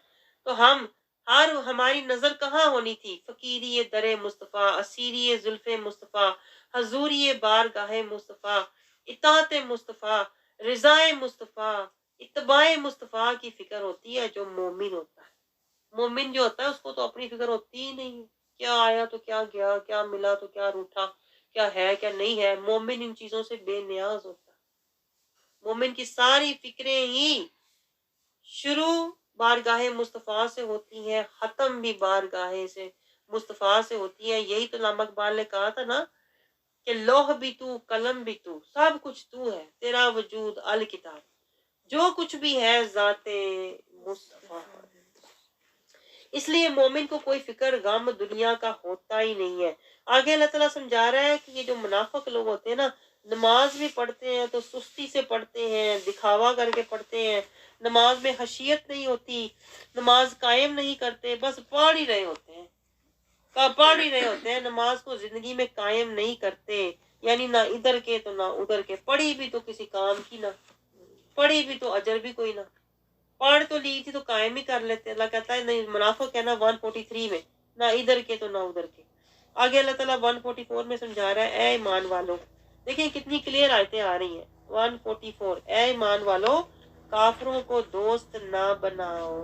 तो हम हर हमारी नजर कहाँ होनी थी? फकीरी दरे मुस्तफ़ा, असीरी जुल्फे मुस्तफ़ा, हजूरी बारगाहे मुस्तफ़ा, इताअत मुस्तफ़ा, रिजाए मुस्तफ़ा, इत्बाए मुस्तफ़ा की फिक्र होती है जो मोमिन होता है। मोमिन जो होता है उसको तो अपनी फिक्र होती ही नहीं। क्या आया तो क्या गया, क्या मिला तो क्या रूठा, क्या है क्या नहीं है। मोमिन इन चीजों से बेनियाज होता है। मोमिन की सारी फिक्रें ही शुरू बारगाहे मुस्तफ़ा से होती है, खत्म भी बारगाहे से मुस्तफ़ा से होती है। यही तो लामा इकबाल ने कहा था ना कि लौह भी तू, कलम भी तू, सब कुछ तू है, तेरा वजूद अल किताब, जो कुछ भी है जाते मुस्तफ़ा। इसलिए मोमिन को कोई फिक्र गम दुनिया का होता ही नहीं है। आगे अल्लाह ताला समझा रहा है कि ये जो मुनाफिक लोग होते हैं ना, नमाज भी पढ़ते हैं तो सुस्ती से पढ़ते हैं, दिखावा करके पढ़ते हैं, नमाज में हशियत नहीं होती, नमाज कायम नहीं करते, बस पढ़ ही रहे होते हैं, पढ़ ही रहे होते हैं, नमाज को जिंदगी में कायम नहीं करते। यानी ना इधर के तो ना उधर के, पढ़ी भी तो किसी काम की ना, पढ़ी भी तो अजर भी कोई ना, पढ़ तो ली थी तो कायम ही कर लेते। अल्लाह कहता है नहीं, मुनाफिक है ना 143 में, ना इधर के तो ना उधर के। आगे अल्लाह ताला 144 में समझा रहा है, ए ईमान वालों, देखिए कितनी क्लियर आयतें आ रही हैं। 144, ए ईमान वालों, काफरों को दोस्त ना बनाओ।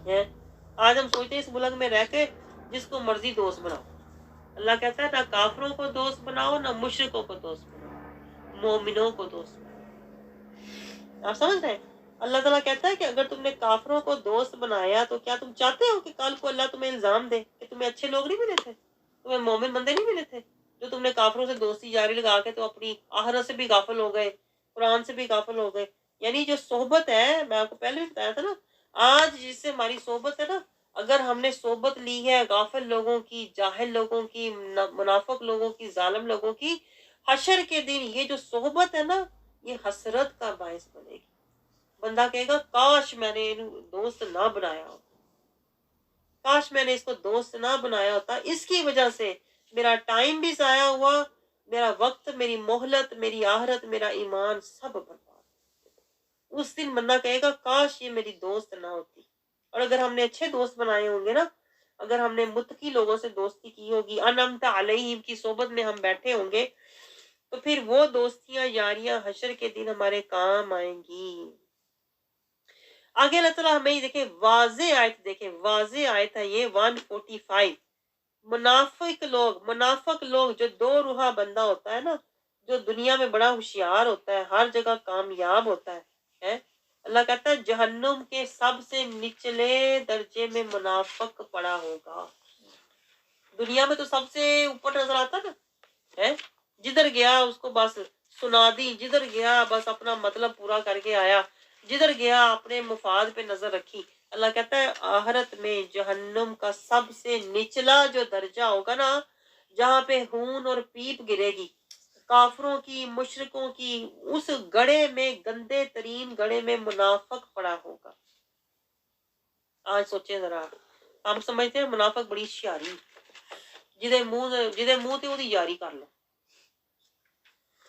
है आज हम सोचते हैं इस मुल्क में रह के जिसको मर्जी दोस्त बनाओ। अल्लाह कहता है ना काफरों को दोस्त बनाओ, ना मुशरिकों को दोस्त बनाओ, मोमिनों को दोस्त बनाओ। आप समझ रहे हैं? अल्लाह ताला कहता है कि अगर तुमने काफरों को दोस्त बनाया तो क्या तुम चाहते हो कि कल को अल्लाह तुम्हें इल्जाम दे कि तुम्हें अच्छे लोग नहीं मिले थे, तुम्हें मोमिन बंदे नहीं मिले थे, जो तुमने काफरों से दोस्ती जारी लगा के तो अपनी आखिरत से भी गाफिल हो गए, कुरान से भी गाफिल हो गए। यानी जो सोहबत है, मैं आपको पहले भी बताया था ना, आज जिससे हमारी सोहबत है ना, अगर हमने सोहबत ली है गाफिल लोगों की, जाहिल लोगों की, मुनाफिक लोगों की, जालिम लोगों की, हशर के दिन ये जो सोहबत है ना, ये हसरत का बायस बनेगी। बंदा कहेगा काश मैंने दोस्त ना बनाया होता, काश मैंने इसको दोस्त ना बनाया होता, इसकी वजह से मेरा टाइम भी जाया हुआ, मेरा वक्त, मेरी मोहलत, मेरी आहरत, मेरा ईमान सब बर्बाद। उस दिन बंदा कहेगा काश ये मेरी दोस्त ना होती। और अगर हमने अच्छे दोस्त बनाए होंगे ना, अगर हमने मुत्तकी लोगों से दोस्ती की होगी, अनअमता अलैहिम की सोबत में हम बैठे होंगे, तो फिर वो दोस्तियां यारियां हशर के दिन हमारे काम आएंगी। आगे अल्लाह ताला हमें देखे वाजे आयत, देखे वाजे आयत है ये 145। मुनाफिक लोग जो दो रूहा बंदा होता है ना, जो दुनिया में बड़ा होशियार होता है, हर जगह कामयाब होता है? अल्लाह कहता है जहन्नुम के सबसे निचले दर्जे में मुनाफिक पड़ा होगा। दुनिया में तो सबसे ऊपर नजर आता ना है, जिधर गया उसको बस सुना दी, जिधर गया बस अपना मतलब पूरा करके आया, जिधर गया अपने मुफाद पे नजर रखी। अल्लाह कहता है आखिरत में जहन्नुम का सबसे निचला जो दर्जा होगा ना, जहाँ पे खून और पीप गिरेगी, काफरों की, मुशरिकों की, उस गड़े में, गंदे तरीन गड़े में मुनाफिक पड़ा होगा। आज सोचे जरा, हम समझते हैं मुनाफिक बड़ी होशियारी, जिदे मुंह ते ओदी यारी कर लो।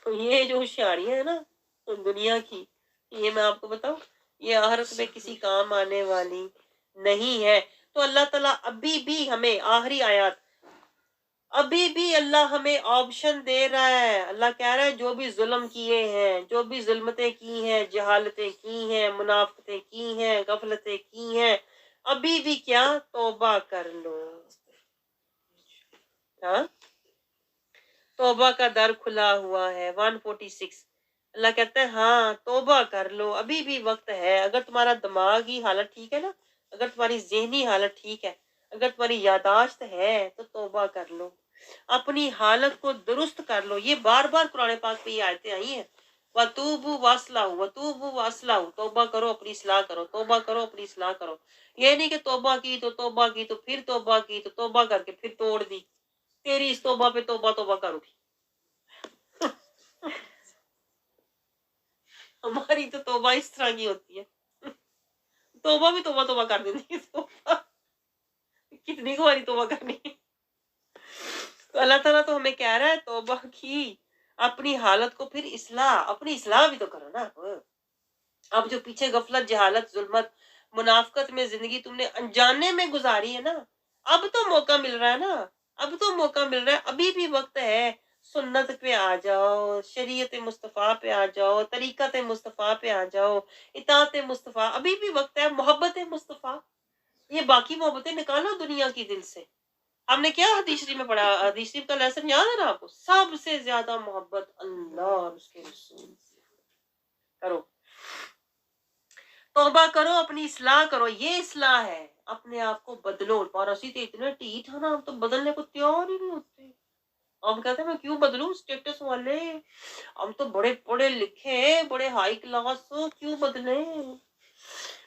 तो ये जो होशियारियां है ना तो दुनिया की, ये मैं आपको बताऊं, ये आखिरत में किसी काम आने वाली नहीं है। तो अल्लाह ताला अभी भी हमें, आखिरी आयत, अभी भी अल्लाह हमें ऑप्शन दे रहा है। अल्लाह कह रहा है जो भी जुल्म किए हैं, जो भी जुल्मतें की हैं, जहालतें की हैं, मुनाफिकतें की हैं, गफलतें की हैं, अभी भी क्या, तौबा कर लो। हाँ, तौबा का दर खुला हुआ है। 146 अल्लाह कहता है हाँ तौबा कर लो, अभी भी वक्त है। अगर तुम्हारा दिमागी हालत ठीक है ना, अगर तुम्हारी ज़हनी हालत ठीक है, अगर तुम्हारी यादाश्त है तो तौबा कर लो, अपनी हालत को दुरुस्त कर लो। ये बार बार कुरान पाक में ये आयतें आई हैं, वतूबू वासलाहु, वतूबू वासलाहु, तौबा करो अपनी इस्लाह करो, तौबा करो अपनी इस्लाह करो। ये नहीं कि तौबा की तो तौबा की तो फिर तौबा की तो तौबा करके फिर तोड़ दी, तेरी इस तौबा पे तौबा तौबा करूंगी। हमारी तो तौबा इस तरह की होती है, तौबा भी तौबा तौबा कर देती है। तौबा कितनी को हमारी तौबा करनी है। तो अल्लाह ताला तो हमें कह रहा है तौबा की, अपनी हालत को फिर इस्लाह, अपनी इस्लाह भी तो करो ना। अब जो पीछे गफलत, जहालत, जुल्मत, मुनाफकत में जिंदगी तुमने अनजाने में गुजारी है ना, अब तो मौका मिल रहा है ना, अब तो मौका मिल रहा है, अभी भी वक्त है। सुन्नत पे आ जाओ, शरीयत मुस्तफ़ा पे आ जाओ, तरीक़त मुस्तफ़ा पे आ जाओ, इताअत मुस्तफ़ा, अभी भी वक्त है। मोहब्बत मुस्तफ़ा, ये बाकी मोहब्बतें निकालो दुनिया की दिल से। हमने क्या हदीस शरीफ में पढ़ा, हदीस शरीफ का लेसन याद है ना आपको, सबसे ज्यादा मोहब्बत अल्लाह और उसके रसूल से करो। तौबा करो, अपनी इस्लाह करो, ये इस्लाह है। अपने आप को बदलो। पारसी तो इतने ढीठ है ना, हम तो बदलने को तैयार ही नहीं होते। हम कहते हैं मैं क्यों बदलूं, स्टेटस वाले, हम तो बड़े पढ़े लिखे, बड़े हाई क्लास, क्यों बदले,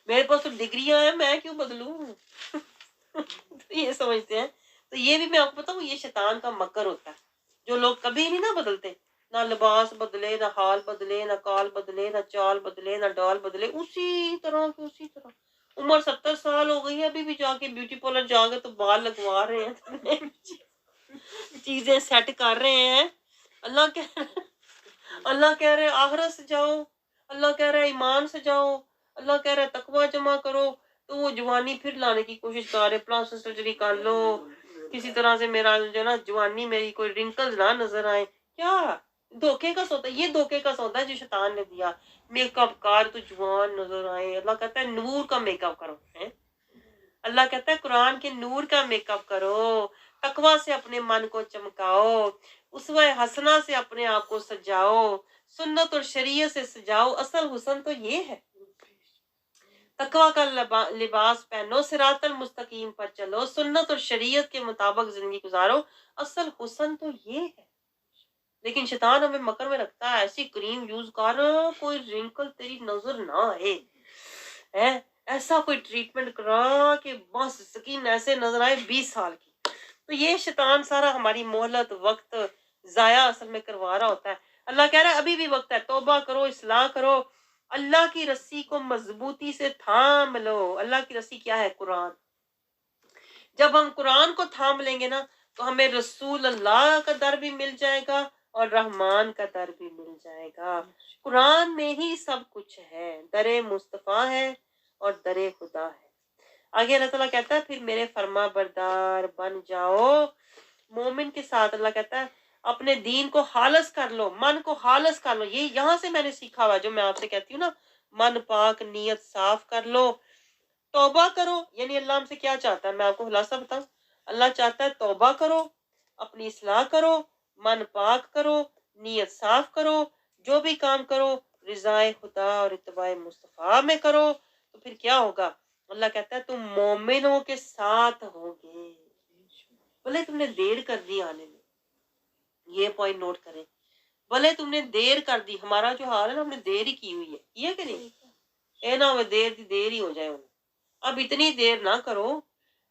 मेरे पास तो डिग्रियां हैं, मैं क्यों बदलूं। तो ये समझते हैं। तो ये भी मैं आपको बताऊं, ये शैतान का मकर होता है। जो लोग कभी नहीं ना बदलते, ना लिबास बदले, ना हाल बदले, ना काल बदले, ना चाल बदले, ना डाल बदले, उसी तरह के उसी तरह। उम्र 70 साल हो गई है, अभी भी जाके ब्यूटी पार्लर जाके तो बाल लगवा रहे हैं, चीजें सेट कर रहे हैं। अल्लाह कह रहे आखिरत से जाओ, अल्लाह कह रहा है ईमान से जाओ, अल्लाह कह रहा है तकवा जमा करो। तो वो जवानी फिर लाने की कोशिश कर रहे, प्लास्टिक सर्जरी कर लो, किसी तरह से मेरा जो ना जवानी, मेरी कोई रिंकल्स ना नजर आए। क्या धोखे का सौदा, ये धोखे का सौदा है जो शैतान ने दिया। मेकअप कर तो जवान नजर आए, अल्लाह कहता है नूर का मेकअप करो है। अल्लाह कहता है कुरान के नूर का मेकअप करो, तकवा से अपने मन को चमकाओ, उसवा हसना से अपने आप को सजाओ, सुन्नत और शरीयत से सजाओ। असल हुस्न तो ये है, तकवा का लिबास पहनो, सिरातल मुस्तकीम पर चलो, सुन्नत और शरीयत के मुताबिक जिंदगी गुजारो। असल हुस्न तो ये है। लेकिन शैतान हमें मकर में रखता है, ऐसी क्रीम यूज कर कोई रिंकल तेरी नजर ना आए, है ऐसा कोई ट्रीटमेंट करा कि बस स्किन ऐसे नजर आए 20 साल की। तो ये शैतान सारा हमारी मोहलत, वक्त जाया असल में करवा रहा होता है। अल्लाह कह रहा है अभी भी वक्त है, तौबा करो, इस्लाह करो, अल्लाह की रस्सी को मजबूती से थाम लो। अल्लाह की रस्सी क्या है? कुरान। जब हम कुरान को थाम लेंगे ना तो हमें रसूल अल्लाह का दर भी मिल जाएगा और रहमान का दर भी मिल जाएगा। कुरान में ही सब कुछ है, दरे मुस्तफ़ा है और दरे खुदा है। आगे अल्लाह ताला कहता है फिर मेरे फरमा बरदार बन जाओ मोमिन के साथ। अल्लाह कहता है अपने दीन को हालस कर लो, मन को हालस कर लो। ये यहाँ से मैंने सीखा हुआ, जो मैं आपसे कहती हूँ ना, मन पाक, नीयत साफ कर लो, तौबा करो। यानी अल्लाह हमसे क्या चाहता है, मैं आपको खुलासा बताऊं। अल्लाह चाहता है तौबा करो, अपनी इस्लाह करो, मन पाक करो, नीयत साफ करो, जो भी काम करो रिजाए खुदा और इत्तबाए मुस्तफा में करो। तो फिर क्या होगा? अल्लाह कहता है तुम मोमिनों के साथ होगे। भले तुमने देर कर दी आने में, ये पॉइंट नोट करें, भले तुमने देर कर दी। हमारा जो हाल है ना, हमने देर ही की हुई है, ये कि नहीं? ए ना हो देर ही हो जाए उन्हें। अब इतनी देर ना करो,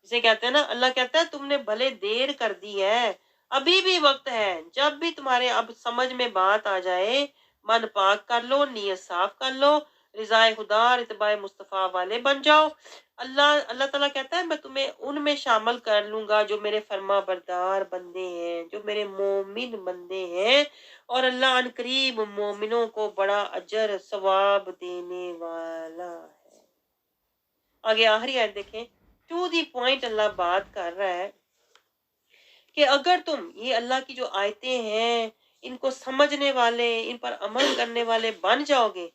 जिसे कहते हैं ना, अल्लाह कहता है तुमने भले देर कर दी है, ابھی بھی وقت ہے، جب بھی تمہارے اب سمجھ میں بات آ جائے من پاک کر لو، نیت صاف کر لو، رضائے خدا اور اتباع مصطفیٰ والے بن جاؤ۔ اللہ تعالیٰ کہتا ہے میں تمہیں ان میں شامل کر لوں گا جو میرے فرما بردار بندے ہیں، جو میرے مومن بندے ہیں، اور اللہ ان قریب مومنوں کو بڑا اجر ثواب دینے والا ہے۔ آگے آخری آیت دیکھیں، ٹو دی پوائنٹ اللہ بات کر رہا ہے کہ اگر تم یہ اللہ کی جو آیتیں ہیں ان کو سمجھنے والے، ان پر عمل کرنے والے بن جاؤ گے،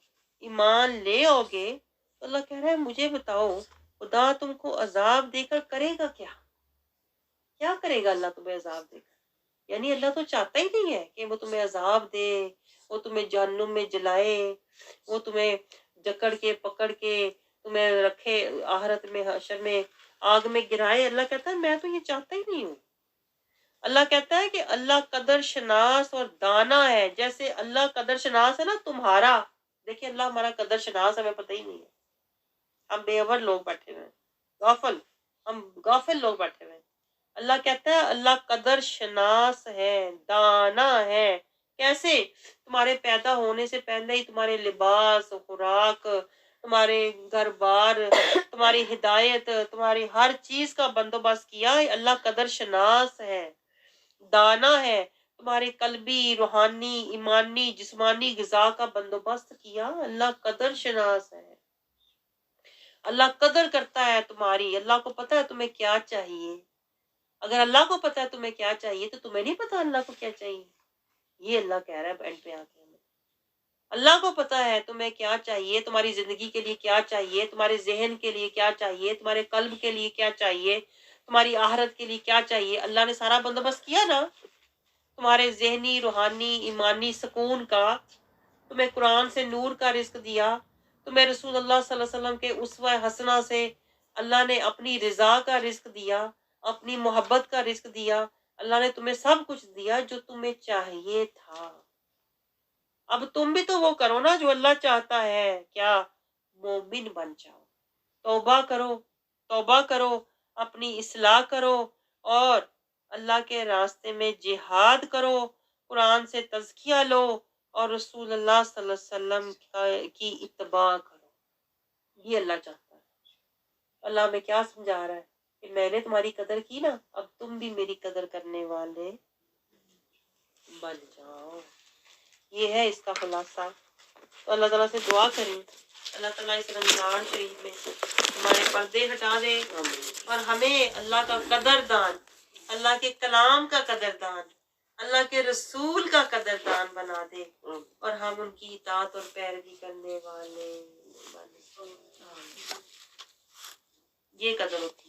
ایمان لے آؤ گے، تو اللہ کہہ رہا ہے مجھے بتاؤ خدا تم کو عذاب دے کر کرے گا کیا؟ کیا کرے گا اللہ تمہیں عذاب دے کر؟ یعنی اللہ تو چاہتا ہی نہیں ہے کہ وہ تمہیں عذاب دے، وہ تمہیں جہنم میں جلائے، وہ تمہیں جکڑ کے پکڑ کے تمہیں رکھے آخرت میں حشر میں آگ میں گرائے۔ اللہ کہتا ہے میں تو یہ چاہتا ہی نہیں ہوں۔ اللہ کہتا ہے کہ اللہ قدر شناس اور دانا ہے، جیسے اللہ قدر شناس ہے نا تمہارا، دیکھیں اللہ ہمارا قدر شناس ہے، ہمیں پتہ ہی نہیں ہے، ہم بے خبر لوگ بیٹھے ہوئے ہیں، غافل، ہم غافل لوگ بیٹھے ہوئے ہیں۔ اللہ کہتا ہے اللہ قدر شناس ہے، دانا ہے۔ کیسے؟ تمہارے پیدا ہونے سے پہلے ہی تمہارے لباس، خوراک، تمہارے گھر بار، تمہاری ہدایت، تمہاری ہر چیز کا بندوبست کیا ہے۔ اللہ قدر شناس ہے، دانا ہے، تمہاری قلبی، روحانی، ایمانی، جسمانی غذا کا بندوبست کیا۔ اللہ قدر شناس ہے، اللہ قدر کرتا ہے تمہاری، اللہ کو پتا ہے تمہیں کیا چاہیے۔ اگر اللہ کو پتا ہے تمہیں کیا چاہیے تو تمہیں نہیں پتا اللہ کو کیا چاہیے؟ یہ اللہ کہہ رہا ہے اینڈ پہ آ کے ہمیں، اللہ کو پتا ہے تمہیں کیا چاہیے، تمہاری زندگی کے لیے کیا چاہیے، تمہارے ذہن کے لیے کیا چاہیے، تمہارے قلب کے لیے کیا چاہیے، تمہاری آخرت کے لیے کیا چاہیے۔ اللہ نے سارا بندوبست کیا نا، تمہارے ذہنی، روحانی، ایمانی سکون کا، تمہیں قرآن سے نور کا رزق دیا، تمہیں رسول اللہ صلی اللہ علیہ وسلم کے اسوہ حسنہ سے اللہ نے اپنی رضا کا رزق دیا، اپنی محبت کا رزق دیا، اللہ نے تمہیں سب کچھ دیا جو تمہیں چاہیے تھا۔ اب تم بھی تو وہ کرو نا جو اللہ چاہتا ہے، کیا؟ مومن بن جاؤ، توبہ کرو، توبہ کرو، اپنی اصلاح کرو، اور اللہ کے راستے میں جہاد کرو، قرآن سے تزکیہ لو، اور رسول اللہ صلی اللہ علیہ وسلم کی اتباع کرو۔ یہ اللہ چاہتا ہے۔ اللہ ہمیں کیا سمجھا رہا ہے کہ میں نے تمہاری قدر کی نا، اب تم بھی میری قدر کرنے والے بن جاؤ۔ یہ ہے اس کا خلاصہ۔ تو اللہ تعالیٰ سے دعا کریں اللہ تعالیٰ اس رمضان شریف میں ہمارے پردے ہٹا دے اور ہمیں اللہ کا قدردان، اللہ کے کلام کا قدردان، اللہ کے رسول کا قدردان بنا دے، اور ہم ان کی اطاعت اور پیروی کرنے والے بن جائیں۔ یہ قدر ہوتی ہے۔